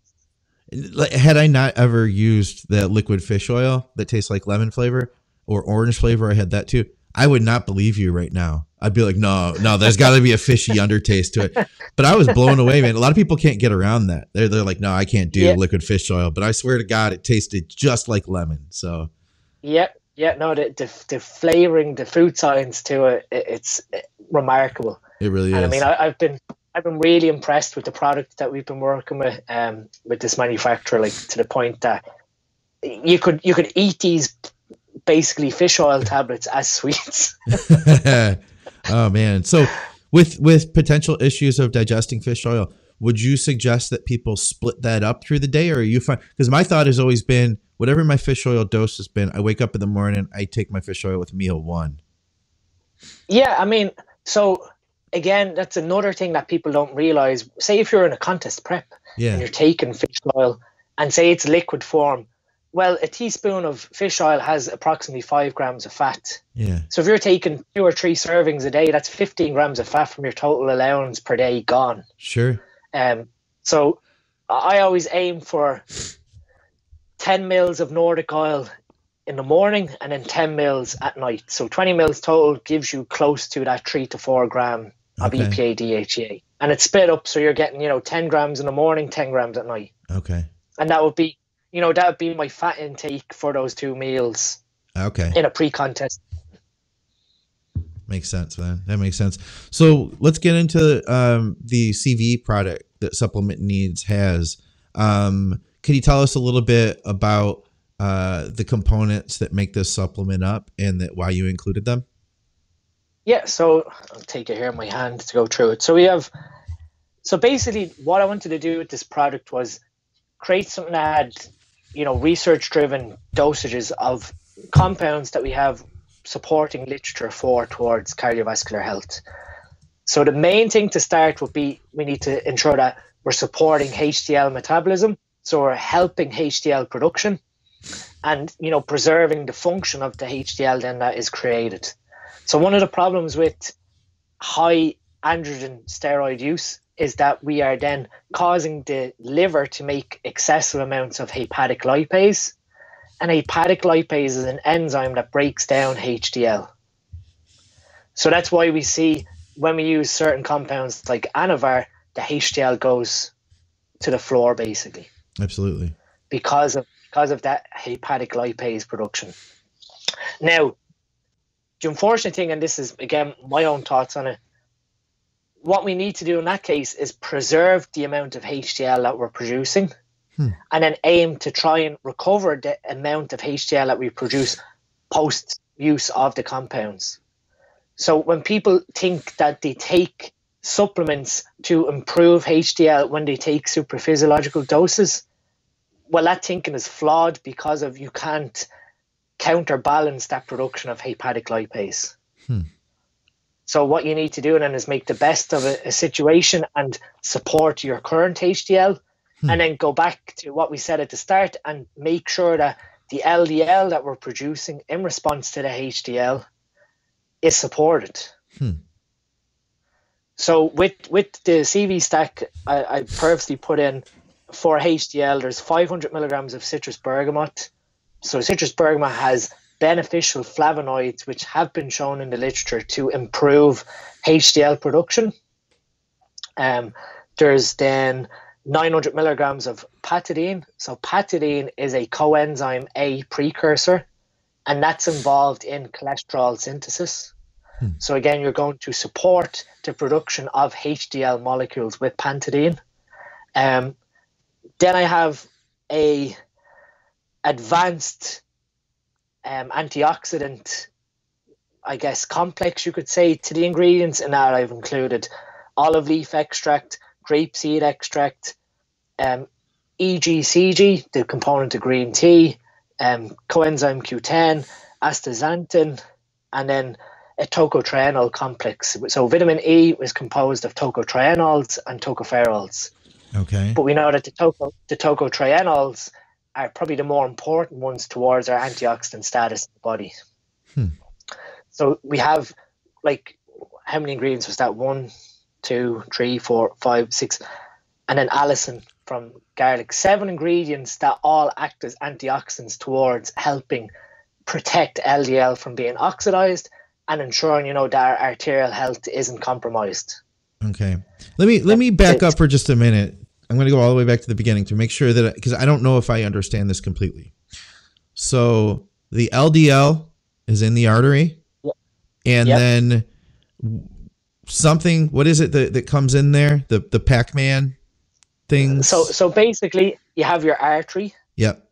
Had I not ever used that liquid fish oil that tastes like lemon flavor or orange flavor, I had that too, I would not believe you right now. I'd be like, no, there's got to be a fishy undertaste to it. But I was blown away, man. A lot of people can't get around that. They're like, no, I can't do liquid fish oil. But I swear to God, it tasted just like lemon. So, the flavoring, the food science to it, it's remarkable. It really is. I mean, I've been really impressed with the product that we've been working with this manufacturer, like to the point that you could eat these basically fish oil tablets as sweets. Oh man. So with potential issues of digesting fish oil, would you suggest that people split that up through the day, or are you fine? Because my thought has always been, whatever my fish oil dose has been, I wake up in the morning, I take my fish oil with meal one. Yeah, I mean, so again, that's another thing that people don't realize. Say if you're in a contest prep and you're taking fish oil, and say it's liquid form, well, a teaspoon of fish oil has approximately 5 grams of fat. Yeah. So if you're taking 2 or 3 servings a day, that's 15 grams of fat from your total allowance per day gone. Sure. So I always aim for 10 mils of Nordic oil in the morning and then 10 mils at night. So 20 mils total gives you close to that 3 to 4 gram of EPA DHEA. And it's split up, so you're getting, 10 grams in the morning, 10 grams at night. Okay. And that would be my fat intake for those 2 meals. Okay. In a pre-contest. Makes sense, man. That makes sense. So let's get into the CV product that Supplement Needs has. Can you tell us a little bit about the components that make this supplement up and why you included them? Yeah, so I'll take it here in my hand to go through it. So basically what I wanted to do with this product was create something that had, research-driven dosages of compounds that we have supporting literature for towards cardiovascular health. So the main thing to start would be we need to ensure that we're supporting HDL metabolism. So we're helping HDL production and, preserving the function of the HDL then that is created. So one of the problems with high androgen steroid use is that we are then causing the liver to make excessive amounts of hepatic lipase. And hepatic lipase is an enzyme that breaks down HDL. So that's why we see when we use certain compounds like Anavar, the HDL goes to the floor basically. Absolutely. Because of that hepatic lipase production. Now, the unfortunate thing, and this is again my own thoughts on it, what we need to do in that case is preserve the amount of HDL that we're producing and then aim to try and recover the amount of HDL that we produce post use of the compounds. So when people think that they take supplements to improve HDL when they take supraphysiological doses, well, that thinking is flawed because of you can't counterbalance that production of hepatic lipase. So what you need to do then is make the best of a situation and support your current HDL and then go back to what we said at the start and make sure that the LDL that we're producing in response to the HDL is supported. So with the CV stack, I purposely put in for HDL, there's 500 milligrams of citrus bergamot. So citrus bergamot has beneficial flavonoids which have been shown in the literature to improve HDL production. There's then 900 milligrams of patidine. So patidine is a coenzyme A precursor, and that's involved in cholesterol synthesis. So again, you're going to support the production of HDL molecules with patidine. Then I have a advanced antioxidant, I guess, complex, you could say, to the ingredients. In that I've included olive leaf extract, grapeseed extract, EGCG, the component of green tea, coenzyme Q10, astaxanthin, and then a tocotrienol complex. So vitamin E is composed of tocotrienols and tocopherols. Okay. But we know that the tocotrienols are probably the more important ones towards our antioxidant status in the body. So we have, like, how many ingredients was that? 1, 2, 3, 4, 5, 6, and then allicin from garlic. 7 ingredients that all act as antioxidants towards helping protect LDL from being oxidized and ensuring, that our arterial health isn't compromised. Okay. Let me back up for just a minute. I'm going to go all the way back to the beginning to make sure that, because I don't know if I understand this completely. So the LDL is in the artery, and then something, what is it that comes in there? The Pac-Man things? So basically you have your artery. Yep.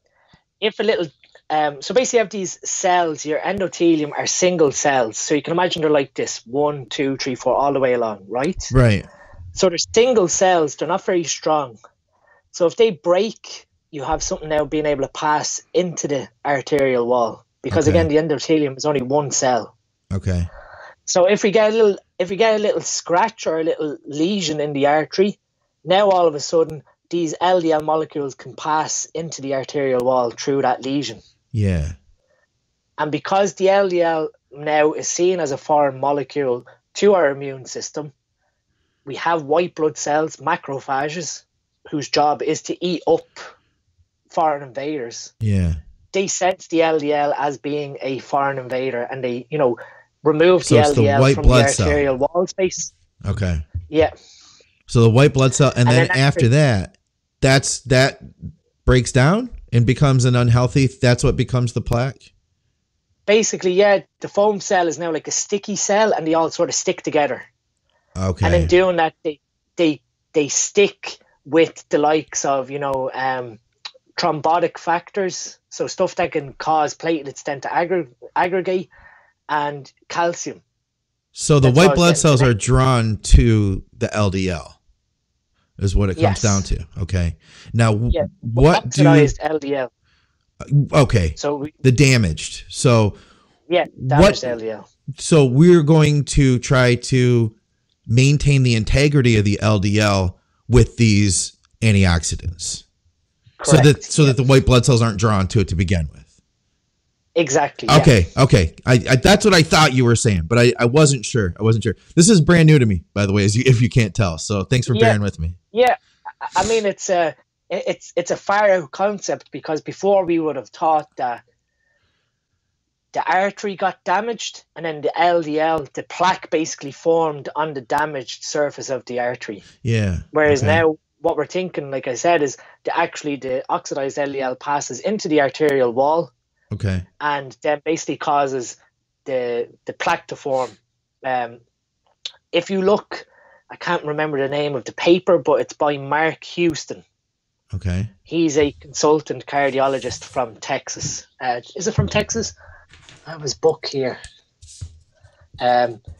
If a little, so basically you have these cells, your endothelium are single cells. So you can imagine they're like this, 1, 2, 3, 4, all the way along, right? Right. So they're single cells, they're not very strong. So if they break, you have something now being able to pass into the arterial wall. Because again, the endothelium is only one cell. Okay. So if we get a little scratch or a little lesion in the artery, now all of a sudden these LDL molecules can pass into the arterial wall through that lesion. Yeah. And because the LDL now is seen as a foreign molecule to our immune system, we have white blood cells, macrophages, whose job is to eat up foreign invaders. Yeah. They sense the LDL as being a foreign invader, and they, remove the LDL from the arterial wall space. Okay. Yeah. So the white blood cell, and then after that breaks down and becomes an unhealthy. That's what becomes the plaque. Basically, yeah. The foam cell is now like a sticky cell, and they all sort of stick together. Okay. And in doing that, they stick with the likes of, thrombotic factors, so stuff that can cause platelets then to aggregate, and calcium. So the white blood cells are drawn to the LDL, is what it comes down to. Okay. Now, what oxidized LDL? Okay. So The damaged. So damaged LDL. So we're going to try to maintain the integrity of the LDL with these antioxidants. Correct. So that the white blood cells aren't drawn to it to begin with. Exactly. Okay. I that's what I thought you were saying, but I wasn't sure. This is brand new to me, by the way, if you can't tell. So thanks for bearing with me. Yeah. I mean, it's a far out concept, because before we would have thought that the artery got damaged, and then the LDL, the plaque basically formed on the damaged surface of the artery. Yeah. Whereas now what we're thinking, like I said, is the oxidized LDL passes into the arterial wall. Okay. And then basically causes the plaque to form. If you look, I can't remember the name of the paper, but it's by Mark Houston. Okay. He's a consultant cardiologist from Texas. Is it from Texas? I have his book here.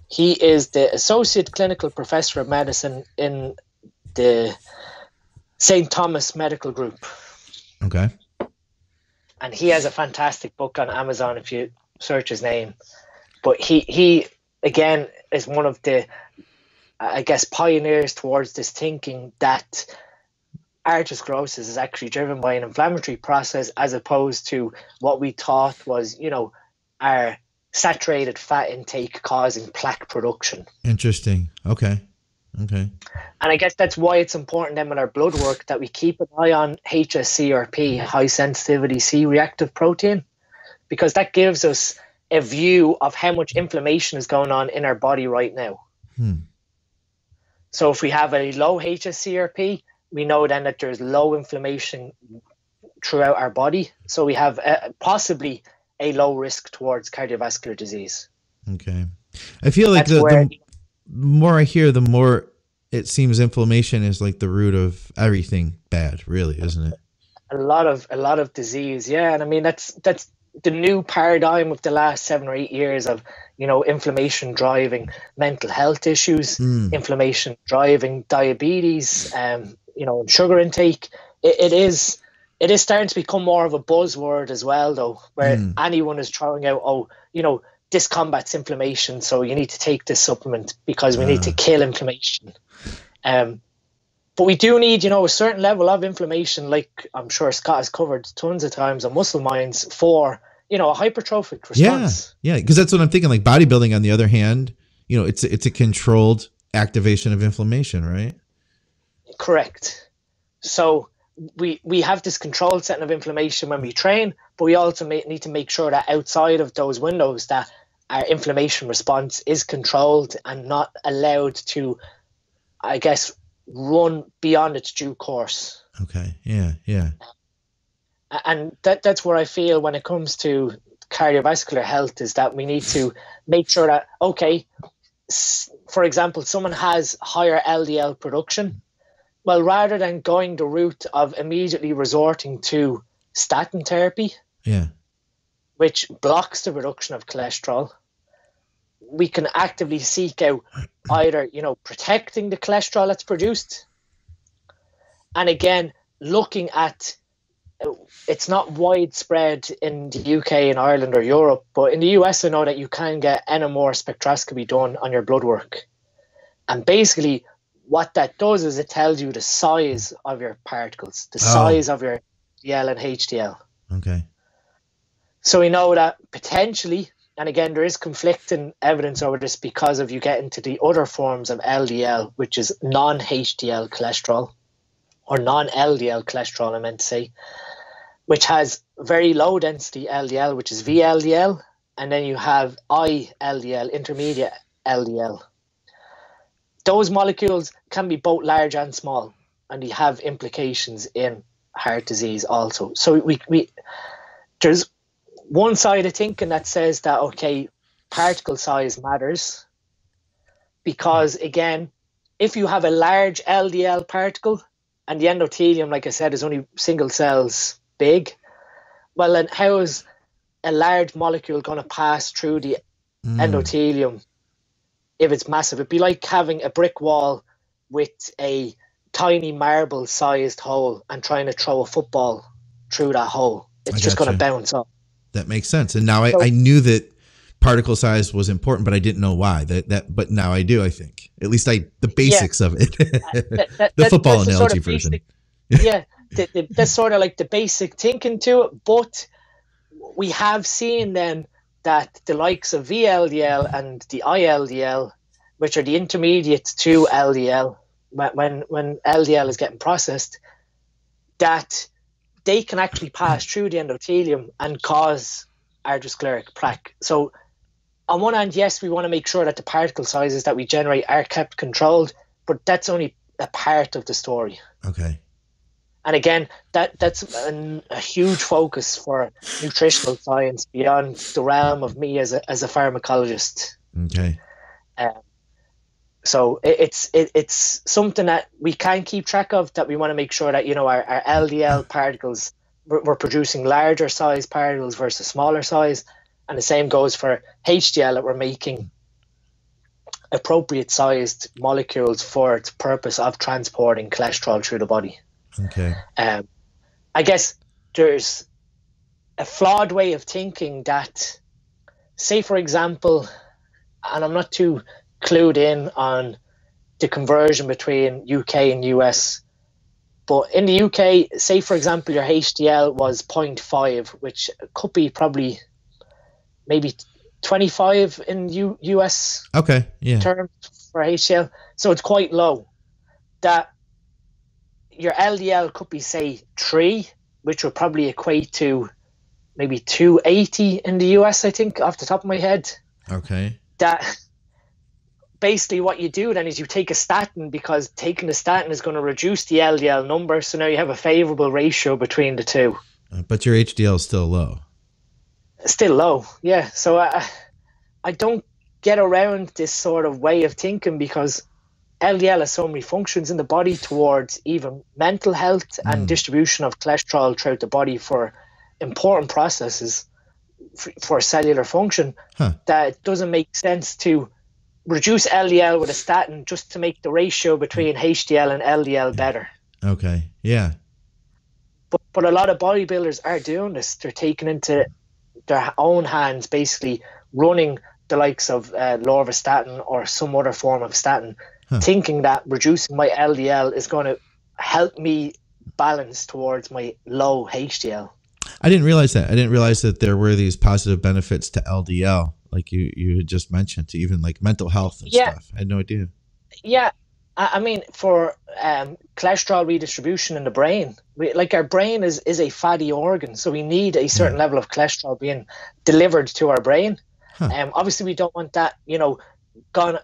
He is the Associate Clinical Professor of Medicine in the St. Thomas Medical Group. Okay. And he has a fantastic book on Amazon if you search his name. But he again, is one of the, I guess, pioneers towards this thinking that arteriosclerosis is actually driven by an inflammatory process, as opposed to what we thought was, our saturated fat intake causing plaque production. Interesting. Okay. And I guess that's why it's important then with our blood work that we keep an eye on HSCRP, high sensitivity C-reactive protein, because that gives us a view of how much inflammation is going on in our body right now. So if we have a low HSCRP, we know then that there's low inflammation throughout our body. So we have possibly a low risk towards cardiovascular disease. Okay. I feel like the more I hear, the more it seems inflammation is like the root of everything bad, really, isn't it? A lot of disease, yeah. And I mean, that's the new paradigm of the last 7 or 8 years of, inflammation driving mental health issues, inflammation driving diabetes, sugar intake. It is starting to become more of a buzzword as well, though, where anyone is throwing out, this combats inflammation, so you need to take this supplement because we need to kill inflammation. But we do need, a certain level of inflammation, like I'm sure Scott has covered tons of times on Muscle Minds, for, a hypertrophic response. Yeah, because that's what I'm thinking. Like bodybuilding, on the other hand, it's a controlled activation of inflammation, right? Correct. So we have this controlled setting of inflammation when we train, but we also need to make sure that outside of those windows that our inflammation response is controlled and not allowed to, I guess, run beyond its due course. Okay. Yeah. And that's where I feel when it comes to cardiovascular health is that we need to make sure that, okay, for example, someone has higher LDL production. Well, rather than going the route of immediately resorting to statin therapy, which blocks the production of cholesterol, we can actively seek out either, protecting the cholesterol that's produced. And again, looking at, it's not widespread in the UK and Ireland or Europe, but in the US, I know that you can get NMR spectroscopy done on your blood work. And basically, what that does is it tells you the size of your particles, the size of your LDL and HDL. Okay. So we know that potentially, and again, there is conflicting evidence over this because of you get into the other forms of LDL, which is non-HDL cholesterol, or non-LDL cholesterol, I meant to say, which has very low density LDL, which is VLDL, and then you have ILDL, intermediate LDL. Those molecules can be both large and small, and they have implications in heart disease also. So we there's one side of thinking that says that, okay, particle size matters, because again, if you have a large LDL particle and the endothelium, like I said, is only single cells big, well then how is a large molecule going to pass through the endothelium if it's massive? It'd be like having a brick wall with a tiny marble sized hole and trying to throw a football through that hole. It's just going to bounce off. That makes sense. And now I knew that particle size was important, but I didn't know why. But now I do. I think at least the basics of it. The football analogy sort of version. That's sort of like the basic thinking to it. But we have seen then that the likes of VLDL and the ILDL, which are the intermediates to LDL, when LDL is getting processed, that they can actually pass through the endothelium and cause arterioscleric plaque. So on one hand, yes, we want to make sure that the particle sizes that we generate are kept controlled, but that's only a part of the story. Okay. And again, that's a huge focus for nutritional science beyond the realm of me as a pharmacologist. Okay. So it's something that we can keep track of, that we want to make sure that, our LDL particles, we're producing larger size particles versus smaller size. And the same goes for HDL, that we're making appropriate sized molecules for its purpose of transporting cholesterol through the body. Okay. I guess there's a flawed way of thinking that, say, for example, and I'm not too clued in on the conversion between UK and US, but in the UK, say, for example, your HDL was 0.5, which could be probably maybe 25 in US terms for HDL. So it's quite low. That your LDL could be, say, 3, which would probably equate to maybe 280 in the US, I think, off the top of my head. Okay. That basically what you do then is you take a statin, because taking a statin is going to reduce the LDL number. So now you have a favorable ratio between the two. But your HDL is still low. Still low, yeah. So I don't get around this sort of way of thinking, because LDL has so many functions in the body towards even mental health and distribution of cholesterol throughout the body for important processes for cellular function, that it doesn't make sense to reduce LDL with a statin just to make the ratio between HDL and LDL better. Okay, yeah. But a lot of bodybuilders are doing this. They're taking into their own hands, basically running the likes of lorastatin or some other form of statin, thinking that reducing my LDL is going to help me balance towards my low HDL. I didn't realize that. I didn't realize that there were these positive benefits to LDL, like you had just mentioned, to even like mental health and stuff. I had no idea. Yeah. I mean, for cholesterol redistribution in the brain, our brain is a fatty organ, so we need a certain level of cholesterol being delivered to our brain. Obviously, we don't want that, gone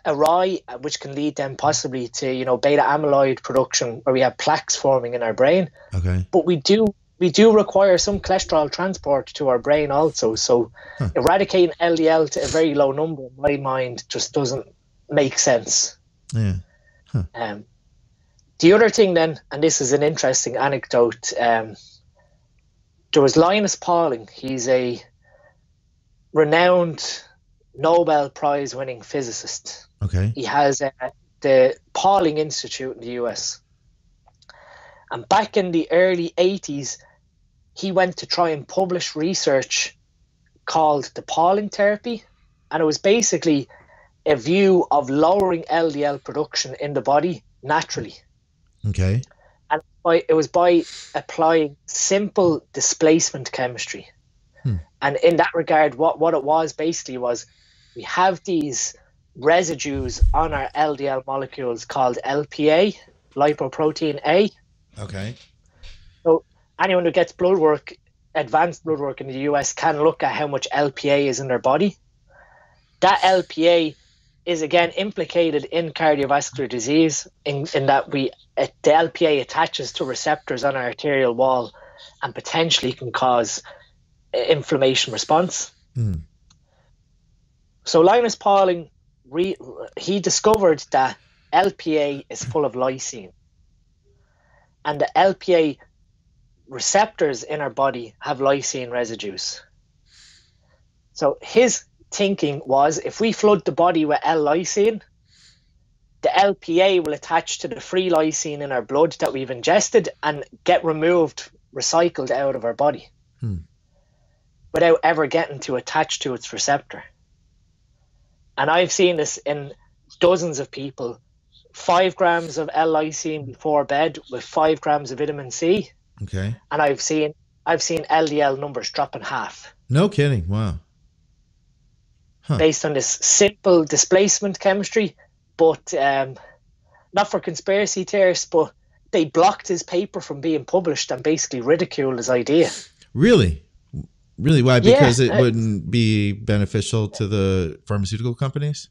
awry, which can lead then possibly to, beta amyloid production, where we have plaques forming in our brain. Okay. But we do require some cholesterol transport to our brain also. So eradicating LDL to a very low number, in my mind, just doesn't make sense. Yeah. The other thing then, and this is an interesting anecdote, there was Linus Pauling. He's a renowned Nobel Prize winning physicist. Okay. He has the Pauling Institute in the US. And back in the early 80s, he went to try and publish research called the Pauling therapy. And it was basically a view of lowering LDL production in the body naturally. Okay. And it was by applying simple displacement chemistry. And in that regard, what it was basically was, we have these residues on our LDL molecules called LPA, lipoprotein A. Okay. So anyone who gets blood work, advanced blood work in the US, can look at how much LPA is in their body. That LPA is again implicated in cardiovascular disease in that the LPA attaches to receptors on our arterial wall and potentially can cause inflammation response. So Linus Pauling, he discovered that LPA is full of lysine, and the LPA receptors in our body have lysine residues. So his thinking was, if we flood the body with L-lysine, the LPA will attach to the free lysine in our blood that we've ingested and get removed recycled out of our body without ever getting to attach to its receptor. And I've seen this in dozens of people. 5 grams of L-lysine before bed with 5 grams of vitamin C. Okay. And I've seen LDL numbers drop in half. No kidding. Wow. Huh. Based on this simple displacement chemistry, but not for conspiracy theorists, but they blocked his paper from being published and basically ridiculed his idea. Really? Really? Why? Because it wouldn't be beneficial to the pharmaceutical companies?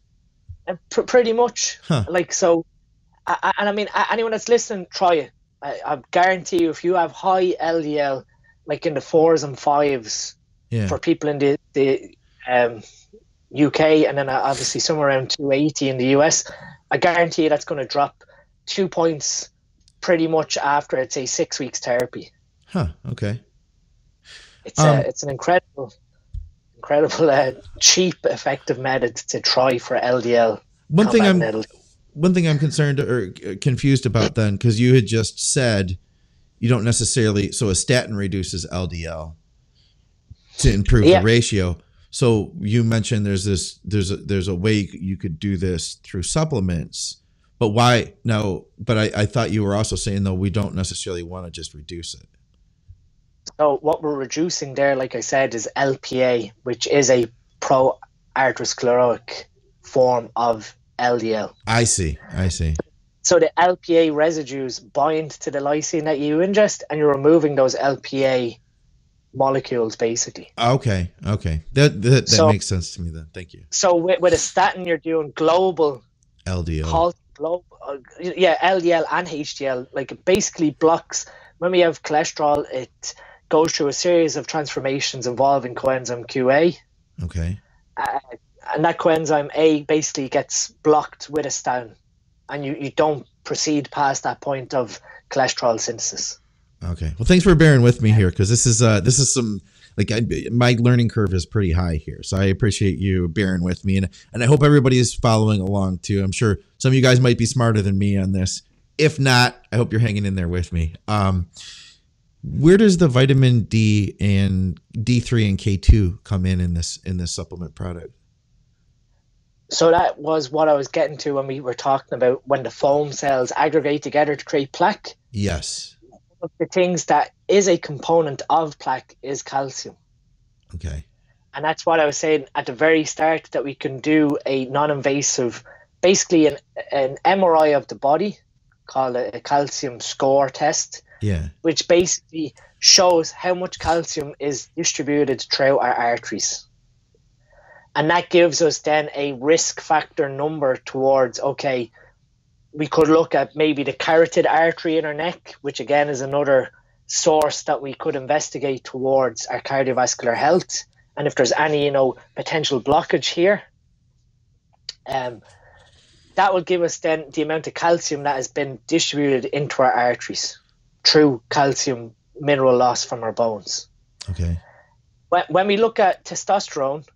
Pretty much. Huh. Like, so, and I mean, anyone that's listening, try it. I guarantee you, if you have high LDL, like in the 4s and 5s, for people in the UK, and then obviously somewhere around 280 in the US, I guarantee you that's going to drop 2 points pretty much after, I'd say, 6 weeks therapy. Huh. Okay. It's an incredible, cheap, effective method to try for LDL. One thing I'm concerned or confused about then, because you had just said you don't necessarily, so a statin reduces LDL to improve the ratio. So you mentioned there's a way you could do this through supplements, but why? No, but I thought you were also saying, though, we don't necessarily want to just reduce it. So what we're reducing there, like I said, is LPA, which is a pro-atherosclerotic form of LDL. I see. So the LPA residues bind to the lysine that you ingest, and you're removing those LPA molecules, basically. Okay. That makes sense to me then. Thank you. So with a statin, you're doing global LDL. LDL and HDL. Like, it basically blocks, when we have cholesterol, it goes through a series of transformations involving coenzyme QA. Okay. And that coenzyme A basically gets blocked with a statin, and you don't proceed past that point of cholesterol synthesis. Okay. Well, thanks for bearing with me here, because this is some, like, my learning curve is pretty high here. So I appreciate you bearing with me, and I hope everybody is following along too. I'm sure some of you guys might be smarter than me on this. If not, I hope you're hanging in there with me. Where does the vitamin D and D3 and K2 come in this supplement product? So that was what I was getting to when we were talking about when the foam cells aggregate together to create plaque. Yes. One of the things that is a component of plaque is calcium. Okay. And that's what I was saying at the very start, that we can do a non-invasive, basically an MRI of the body, called a calcium score test. Yeah. Which basically shows how much calcium is distributed throughout our arteries. And that gives us then a risk factor number towards, okay, we could look at maybe the carotid artery in our neck, which again is another source that we could investigate towards our cardiovascular health. And if there's any, potential blockage here, that will give us then the amount of calcium that has been distributed into our arteries through calcium mineral loss from our bones. Okay. When we look at testosterone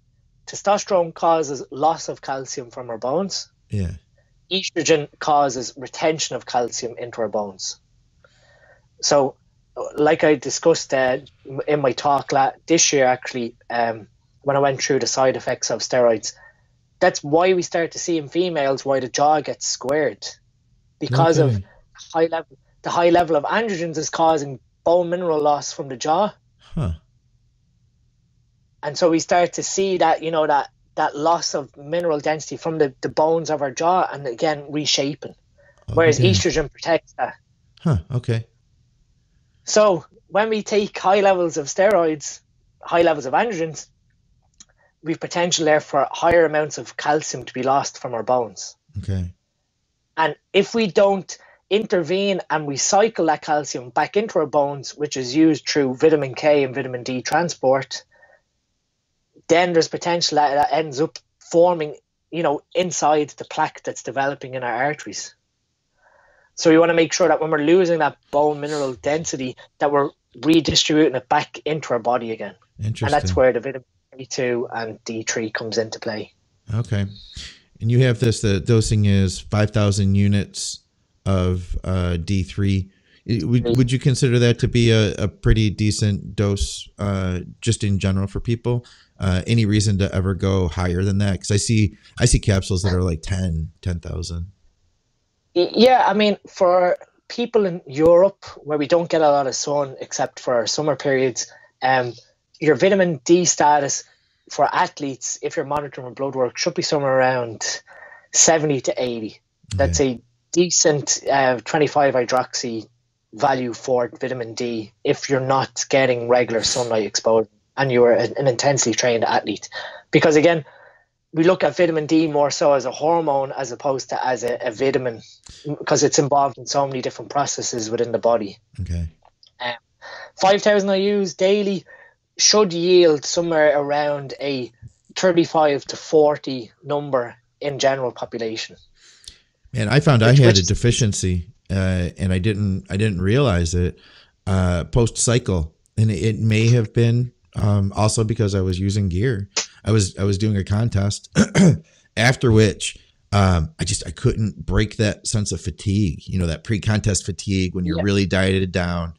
causes loss of calcium from our bones. Yeah. Estrogen causes retention of calcium into our bones. So, like I discussed in my talk this year, actually, when I went through the side effects of steroids, that's why we start to see in females why the jaw gets squared, because of the high level of androgens is causing bone mineral loss from the jaw. Huh. And so we start to see that, that loss of mineral density from the bones of our jaw, and again, reshaping. Whereas estrogen protects that. Huh, okay. So when we take high levels of steroids, high levels of androgens, we've potential there for higher amounts of calcium to be lost from our bones. Okay. And if we don't intervene and recycle that calcium back into our bones, which is used through vitamin K and vitamin D transport, then there's potential that ends up forming, inside the plaque that's developing in our arteries. So we want to make sure that when we're losing that bone mineral density, that we're redistributing it back into our body again. Interesting. And that's where the vitamin D2 and D3 comes into play. Okay. And you have the dosing is 5,000 units of D3. Would you consider that to be a pretty decent dose, just in general for people? Any reason to ever go higher than that? Because I see capsules that are like 10,000. Yeah, I mean, for people in Europe where we don't get a lot of sun except for summer periods, your vitamin D status for athletes, if you're monitoring blood work, should be somewhere around 70 to 80. Okay. That's a decent 25 hydroxy value for vitamin D if you're not getting regular sunlight exposure and you're an intensely trained athlete. Because again, we look at vitamin D more so as a hormone as opposed to as a vitamin, because it's involved in so many different processes within the body. Okay. 5,000 IUs daily should yield somewhere around a 35 to 40 number in general population. Man, I found I had a deficiency, and I didn't realize it post cycle, and it may have been also because I was using gear. I was doing a contest after which I couldn't break that sense of fatigue. You know, that pre-contest fatigue when you're really dieted down.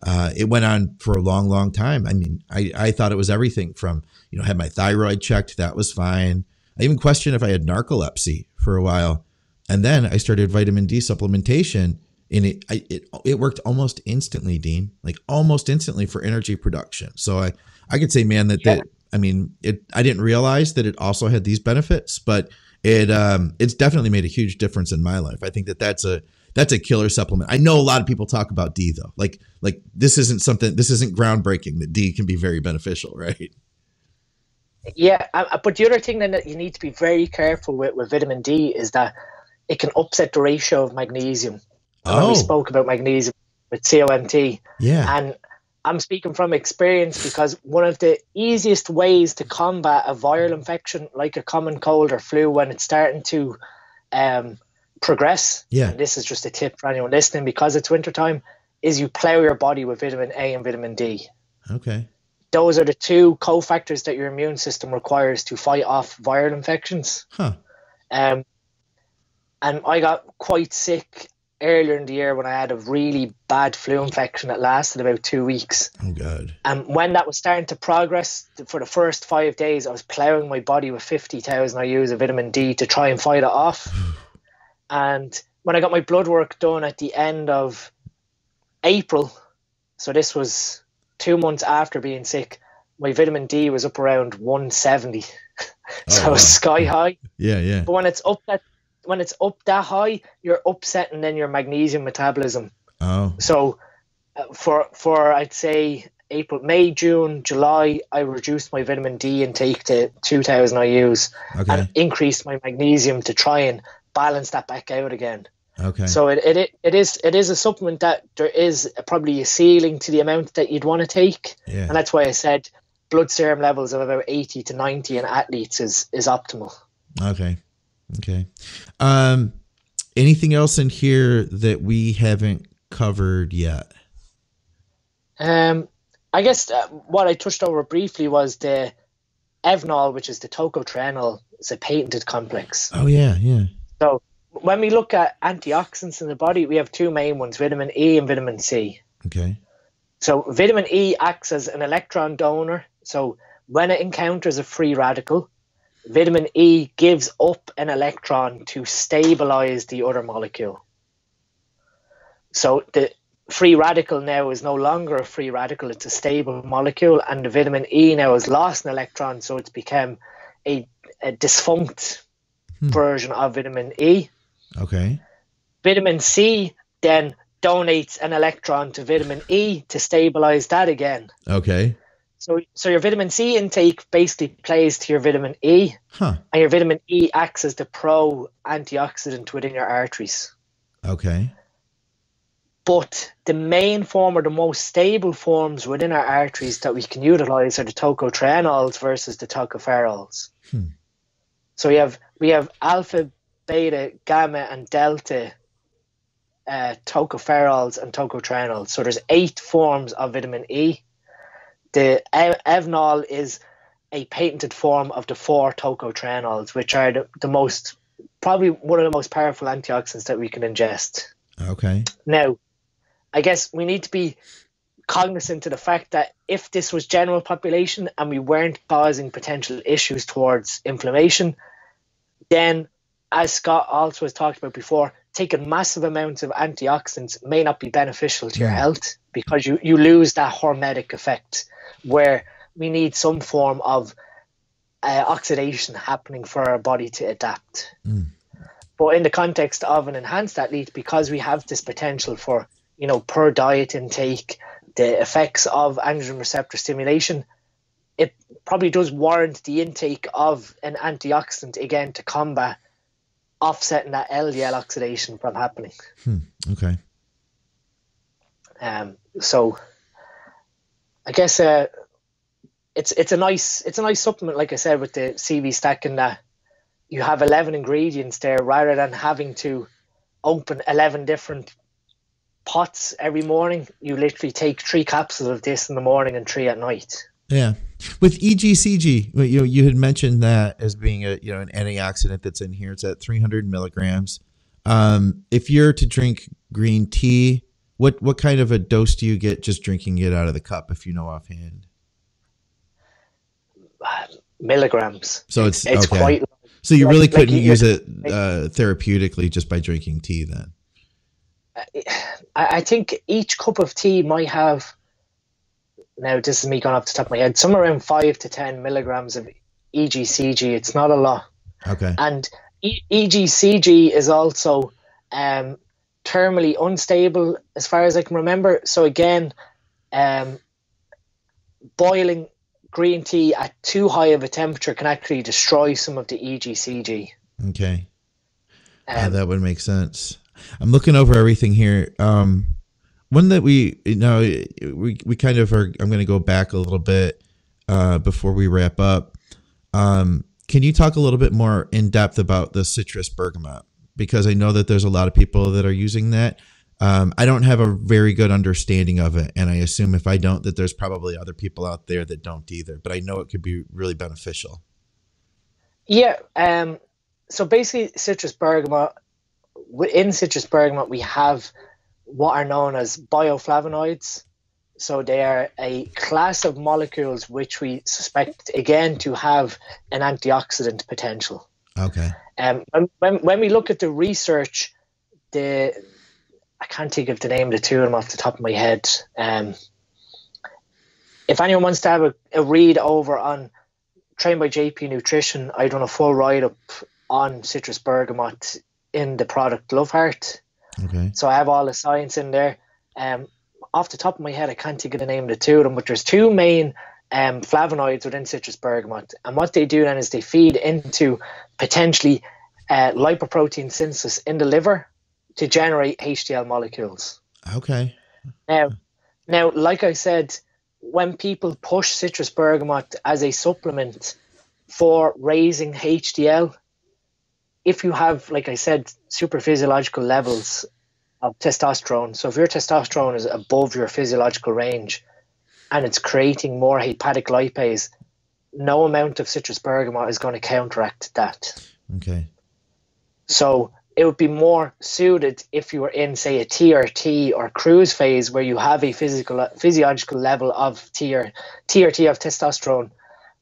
It went on for a long, long time. I mean, I thought it was everything from, you know, had my thyroid checked. That was fine. I even questioned if I had narcolepsy for a while. And then I started vitamin D supplementation, and it worked almost instantly, Dean, like almost instantly for energy production. So I could say, man, that I mean, I didn't realize that it also had these benefits, but it's definitely made a huge difference in my life. I think that's a killer supplement. I know a lot of people talk about D though. Like this isn't groundbreaking that D can be very beneficial, right? Yeah, but the other thing then that you need to be very careful with vitamin D is that it can upset the ratio of magnesium. When we spoke about magnesium with COMT. Yeah. And I'm speaking from experience, because one of the easiest ways to combat a viral infection like a common cold or flu when it's starting to progress, and this is just a tip for anyone listening because it's wintertime, is you plow your body with vitamin A and vitamin D. Okay. Those are the two cofactors that your immune system requires to fight off viral infections. Huh. And I got quite sick earlier in the year when I had a really bad flu infection that lasted about 2 weeks. Oh, God. And when that was starting to progress, for the first 5 days, I was plowing my body with 50,000 IUs of vitamin D to try and fight it off. And when I got my blood work done at the end of April, so this was 2 months after being sick, my vitamin D was up around 170. So wow. Sky high. Yeah. But when it's up that high, you're upsetting then your magnesium metabolism. Oh. So for I'd say April, May, June, July, I reduced my vitamin D intake to 2,000 IUs and increased my magnesium to try and balance that back out again. Okay. So it is a supplement that there is probably a ceiling to the amount that you'd want to take. Yeah. And that's why I said blood serum levels of about 80 to 90 in athletes is optimal. Okay. Anything else in here that we haven't covered yet? I guess what I touched over briefly was the Evnol, which is the tocotrienol. It's a patented complex. Oh, yeah. So when we look at antioxidants in the body, we have two main ones, vitamin E and vitamin C. Okay. So vitamin E acts as an electron donor. So when it encounters a free radical, vitamin E gives up an electron to stabilize the other molecule. So the free radical now is no longer a free radical, it's a stable molecule, and the vitamin E now has lost an electron, so it's become a defunct version of vitamin E. Okay. Vitamin C then donates an electron to vitamin E to stabilize that again. Okay. So your vitamin C intake basically plays to your vitamin E, and your vitamin E acts as the pro-antioxidant within your arteries. Okay. But the main form, or the most stable forms within our arteries that we can utilize, are the tocotrienols versus the tocopherols. So we have alpha, beta, gamma, and delta tocopherols and tocotrienols. So there's 8 forms of vitamin E. The Evnol is a patented form of the 4 tocotrienols, which are the most, probably one of the most powerful antioxidants that we can ingest. Okay. Now, I guess we need to be cognizant of the fact that if this was general population and we weren't causing potential issues towards inflammation, then, as Scott also has talked about before, taking massive amounts of antioxidants may not be beneficial to your health, because you lose that hormetic effect where we need some form of oxidation happening for our body to adapt. But in the context of an enhanced athlete, because we have this potential for, per diet intake, the effects of androgen receptor stimulation, it probably does warrant the intake of an antioxidant again to combat offsetting that LDL oxidation from happening. Okay. So I guess it's a nice supplement, like I said, with the CV stack, in that you have 11 ingredients there rather than having to open 11 different pots every morning. You literally take 3 capsules of this in the morning and 3 at night. Yeah. With EGCG, you had mentioned that as being an antioxidant that's in here. It's at 300 milligrams. If you're to drink green tea, what kind of a dose do you get just drinking it out of the cup, if you know offhand? Milligrams. So it's okay. Quite. So you really couldn't use it therapeutically just by drinking tea then? I think each cup of tea might have, now this is me going off the top of my head, somewhere around 5 to 10 milligrams of EGCG. It's not a lot. Okay. And EGCG is also thermally unstable as far as I can remember. So again, boiling green tea at too high of a temperature can actually destroy some of the EGCG. Okay. That would make sense. I'm looking over everything here. One that we kind of are, I'm going to go back a little bit before we wrap up. Can you talk a little bit more in depth about the citrus bergamot? Because I know that there's a lot of people that are using that. I don't have a very good understanding of it, and I assume if I don't, that there's probably other people out there that don't either. But I know it could be really beneficial. Yeah. So basically, citrus bergamot. In citrus bergamot, we have what are known as bioflavonoids. So they are a class of molecules which we suspect, again, to have an antioxidant potential. Okay. When we look at the research, I can't think of the name of the two of them off the top of my head. If anyone wants to have a read over on Trained by JP Nutrition, I've done a full write-up on citrus bergamot in the product Love Heart. Okay. So I have all the science in there. Off the top of my head, I can't think of the name of the two of them, but there's 2 main flavonoids within citrus bergamot. And what they do then is they feed into potentially lipoprotein synthesis in the liver to generate HDL molecules. Okay. Now, like I said, when people push citrus bergamot as a supplement for raising HDL, if you have, like I said, super physiological levels of testosterone, so if your testosterone is above your physiological range and it's creating more hepatic lipase, no amount of citrus bergamot is going to counteract that. Okay. So it would be more suited if you were in, say, a TRT or cruise phase where you have a physiological level of TRT of testosterone,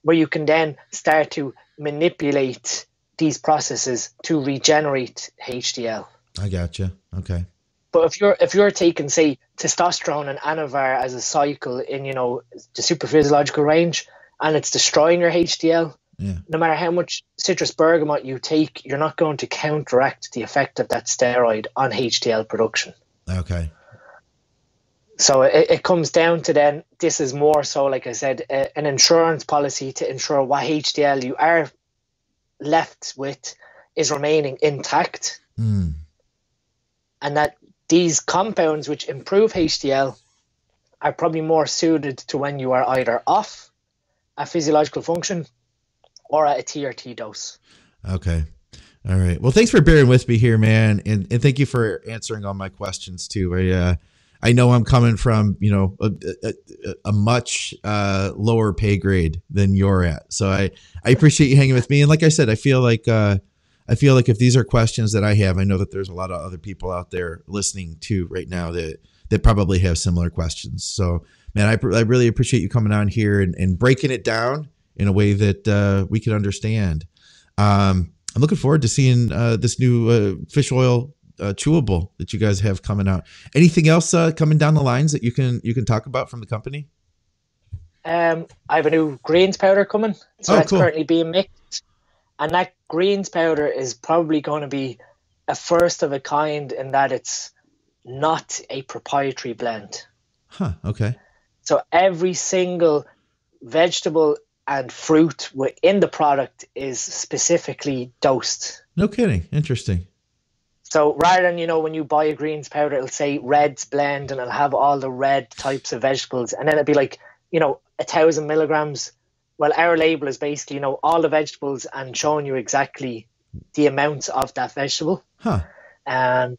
where you can then start to manipulate these processes to regenerate HDL. I gotcha. Okay. But if you're taking, say, testosterone and anavar as a cycle in, the super physiological range, and it's destroying your HDL, no matter how much citrus bergamot you take, you're not going to counteract the effect of that steroid on HDL production. Okay. So it comes down to then, this is more so, like I said, an insurance policy to ensure what HDL you are left with is remaining intact. And that these compounds which improve HDL are probably more suited to when you are either off a physiological function or at a TRT dose. Okay. All right. Well, thanks for bearing with me here, man. And thank you for answering all my questions too. I know I'm coming from, a much lower pay grade than you're at. So I appreciate you hanging with me. And like I said, I feel like if these are questions that I have, I know that there's a lot of other people out there listening to right now that that probably have similar questions. So, man, I really appreciate you coming on here and breaking it down in a way that we can understand. I'm looking forward to seeing this new fish oil chewable that you guys have coming out. Anything else coming down the lines that you can talk about from the company? I have a new greens powder coming, so that's cool. currently being mixed, and that greens powder is probably going to be a first of a kind in that it's not a proprietary blend. Huh. Okay. So every single vegetable and fruit within the product is specifically dosed. No kidding. Interesting. So rather than, when you buy a greens powder, it'll say Red's blend and it'll have all the red types of vegetables, and then it'll be like, 1,000 milligrams. Well, our label is basically, all the vegetables and showing you exactly the amounts of that vegetable. Huh. And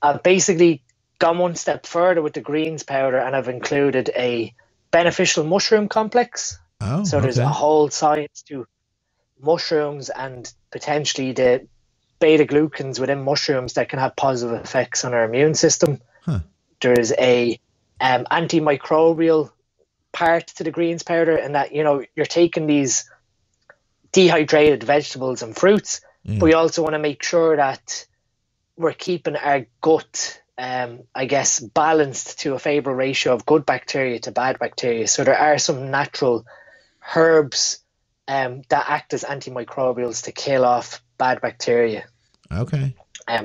I've basically gone one step further with the greens powder, and I've included a beneficial mushroom complex. Oh, so there's a whole science to mushrooms and potentially the beta glucans within mushrooms that can have positive effects on our immune system. Huh. There's a antimicrobial part to the greens powder, and that you're taking these dehydrated vegetables and fruits, but we also want to make sure that we're keeping our gut balanced to a favorable ratio of good bacteria to bad bacteria. So there are some natural herbs that act as antimicrobials to kill off bad bacteria. Okay.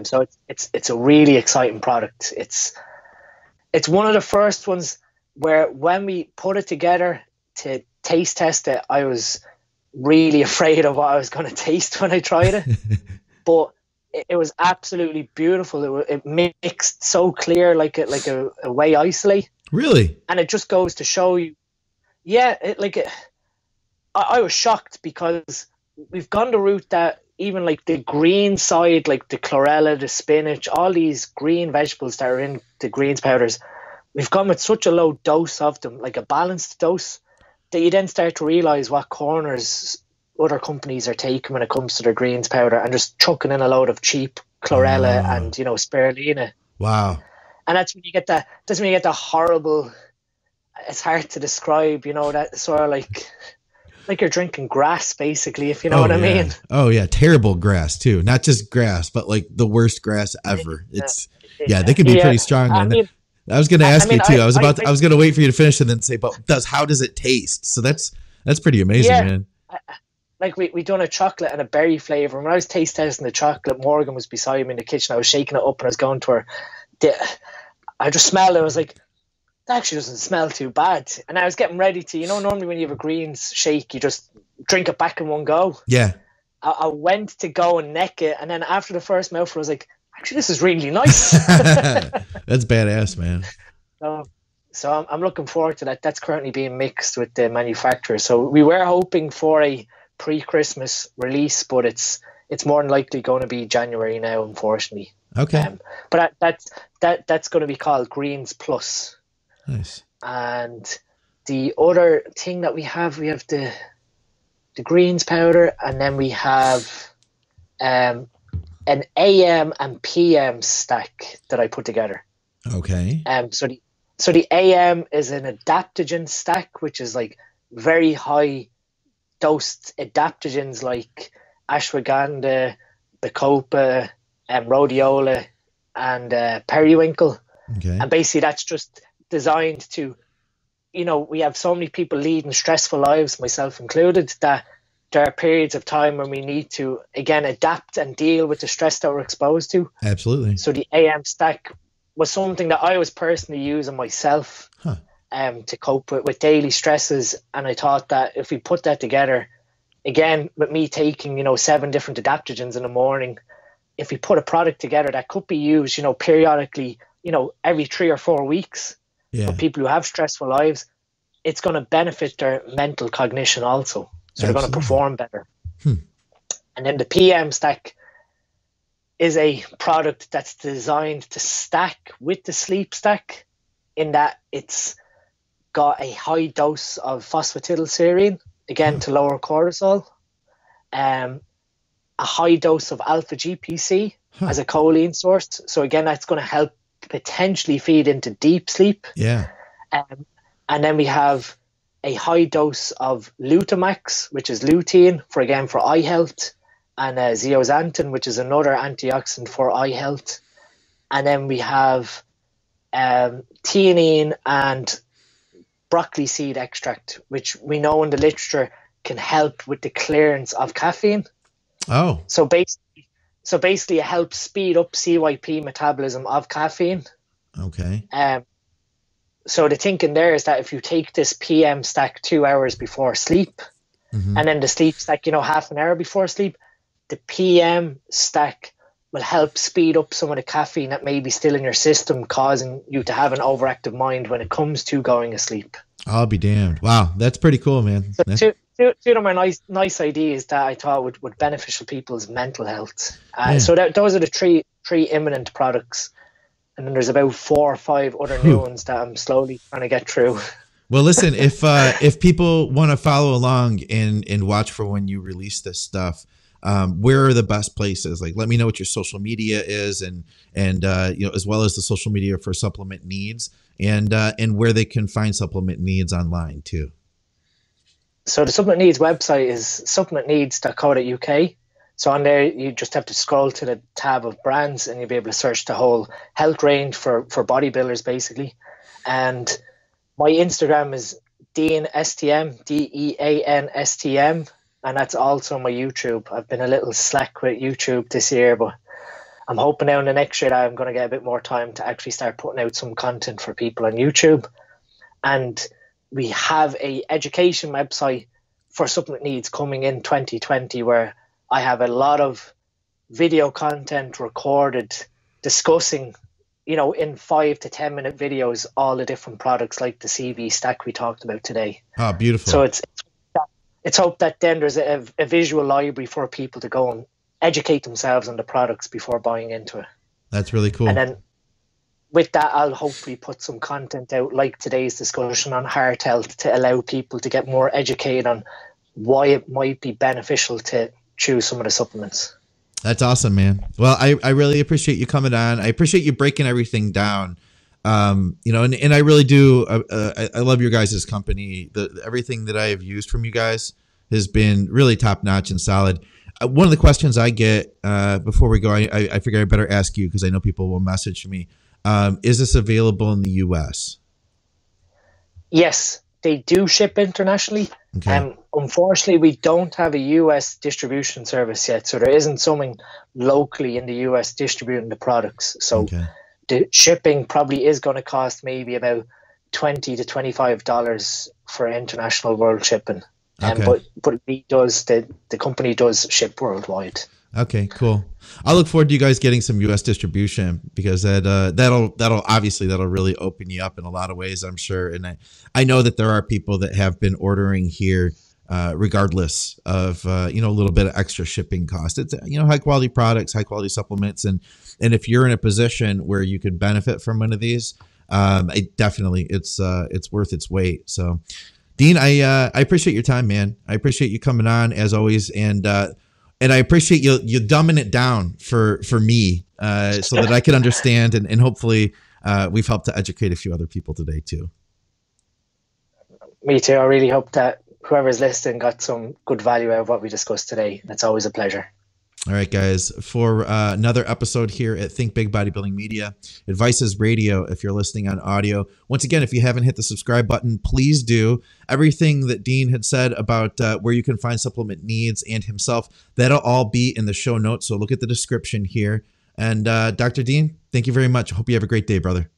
So it's a really exciting product. It's one of the first ones where when we put it together to taste test it, I was really afraid of what I was going to taste when I tried it. But it was absolutely beautiful. It mixed so clear, like a whey isolate. Really? And it just goes to show you, I was shocked because we've gone the route that even like the green side, like the chlorella, the spinach, all these green vegetables that are in the greens powders, we've gone with such a low dose of them, like a balanced dose, that you then start to realize what corners other companies are taking when it comes to their greens powder and just chucking in a load of cheap chlorella and spirulina. Wow. And that's when you get that horrible, it's hard to describe, that sort of like you're drinking grass, basically, if you know what I mean. Oh yeah, terrible grass too. Not just grass, but like the worst grass ever. It's they can be pretty strong. I was going to ask you too. I was going to wait for you to finish and then say, but how does it taste? So that's pretty amazing, man. Like we done a chocolate and a berry flavor. And when I was taste testing the chocolate, Morgan was beside me in the kitchen. I was shaking it up and I was going to her. I just smelled it. I was like, that actually doesn't smell too bad. And I was getting ready to, normally when you have a greens shake, you just drink it back in one go. Yeah. I went to go and neck it. And then after the first mouthful, I was like, actually, this is really nice. That's badass, man. So I'm looking forward to that. That's currently being mixed with the manufacturer. So we were hoping for a pre-Christmas release, but it's more than likely going to be January now, unfortunately. Okay. But that's going to be called Greens Plus. Nice. And the other thing that we have the greens powder, and then we have an AM and PM stack that I put together. Okay. So the AM is an adaptogen stack, which is like very high dosed adaptogens like ashwagandha, bacopa, rhodiola, and periwinkle. Okay. And basically that's just designed to, we have so many people leading stressful lives, myself included, that there are periods of time when we need to, again, adapt and deal with the stress that we're exposed to. Absolutely. So the AM stack was something that I was personally using myself to cope with daily stresses. And I thought that if we put that together, again, with me taking, 7 different adaptogens in the morning, if we put a product together that could be used, periodically, every 3 or 4 weeks for people who have stressful lives, it's going to benefit their mental cognition also. So they're going to perform better. And then the PM stack is a product that's designed to stack with the sleep stack, in that it's got a high dose of phosphatidylserine, again, to lower cortisol, a high dose of alpha GPC as a choline source. So again, that's going to help potentially feed into deep sleep. Yeah. And then we have a high dose of Lutamax, which is lutein for eye health, and zeaxanthin, which is another antioxidant for eye health. And then we have theanine and broccoli seed extract, which we know in the literature can help with the clearance of caffeine. Oh. So basically it helps speed up CYP metabolism of caffeine. Okay. So the thinking there is that if you take this PM stack 2 hours before sleep, and then the sleep stack, half an hour before sleep, the PM stack will help speed up some of the caffeine that may be still in your system, causing you to have an overactive mind when it comes to going to sleep. I'll be damned. Wow, that's pretty cool, man. So two of my nice ideas that I thought would beneficial people's mental health. So those are the three imminent products. And then there's about 4 or 5 other new ones that I'm slowly trying to get through. Well, listen, if people want to follow along and watch for when you release this stuff, where are the best places? Like, let me know what your social media is, and as well as the social media for Supplement Needs, and where they can find Supplement Needs online too. So the Supplement Needs website is supplementneeds.co.uk. So on there, you just have to scroll to the tab of brands, and you'll be able to search the whole health range for bodybuilders, basically. And my Instagram is Dean STM, DEANSTM, and that's also my YouTube. I've been a little slack with YouTube this year, but I'm hoping now in the next year that I'm going to get a bit more time to actually start putting out some content for people on YouTube. And we have a education website for Supplement Needs coming in 2020, where I have a lot of video content recorded discussing, in 5 to 10 minute videos, all the different products like the CV stack we talked about today. Oh, beautiful. So it's hoped that then there's a visual library for people to go and educate themselves on the products before buying into it. That's really cool. And then with that, I'll hopefully put some content out like today's discussion on heart health to allow people to get more educated on why it might be beneficial to choose some of the supplements. That's awesome, man. Well, I really appreciate you coming on. I appreciate you breaking everything down. And I really do. I love your guys' company. Everything that I have used from you guys has been really top notch and solid. One of the questions I get before we go, I figure I better ask you because I know people will message me. Is this available in the U.S.? Yes, they do ship internationally. Okay. Unfortunately, we don't have a US distribution service yet, so there isn't someone locally in the US distributing the products. So the shipping probably is going to cost maybe about $20 to $25 for international world shipping. But the company does ship worldwide. Okay, cool. I look forward to you guys getting some U.S. distribution because that'll really open you up in a lot of ways, I'm sure. And I know that there are people that have been ordering here regardless of a little bit of extra shipping cost. It's high quality products, high quality supplements, and if you're in a position where you could benefit from one of these, it's worth its weight. So, Dean, I appreciate your time, man. I appreciate you coming on as always, and I appreciate you dumbing it down for me so that I can understand, and hopefully we've helped to educate a few other people today too. Me too. I really hope that whoever's listening got some good value out of what we discussed today. That's always a pleasure. All right, guys, for another episode here at Think Big Bodybuilding Media, Advices Radio, if you're listening on audio. Once again, if you haven't hit the subscribe button, please do. Everything that Dean had said about where you can find Supplement Needs and himself, that'll all be in the show notes. So look at the description here. And Dr. Dean, thank you very much. I hope you have a great day, brother.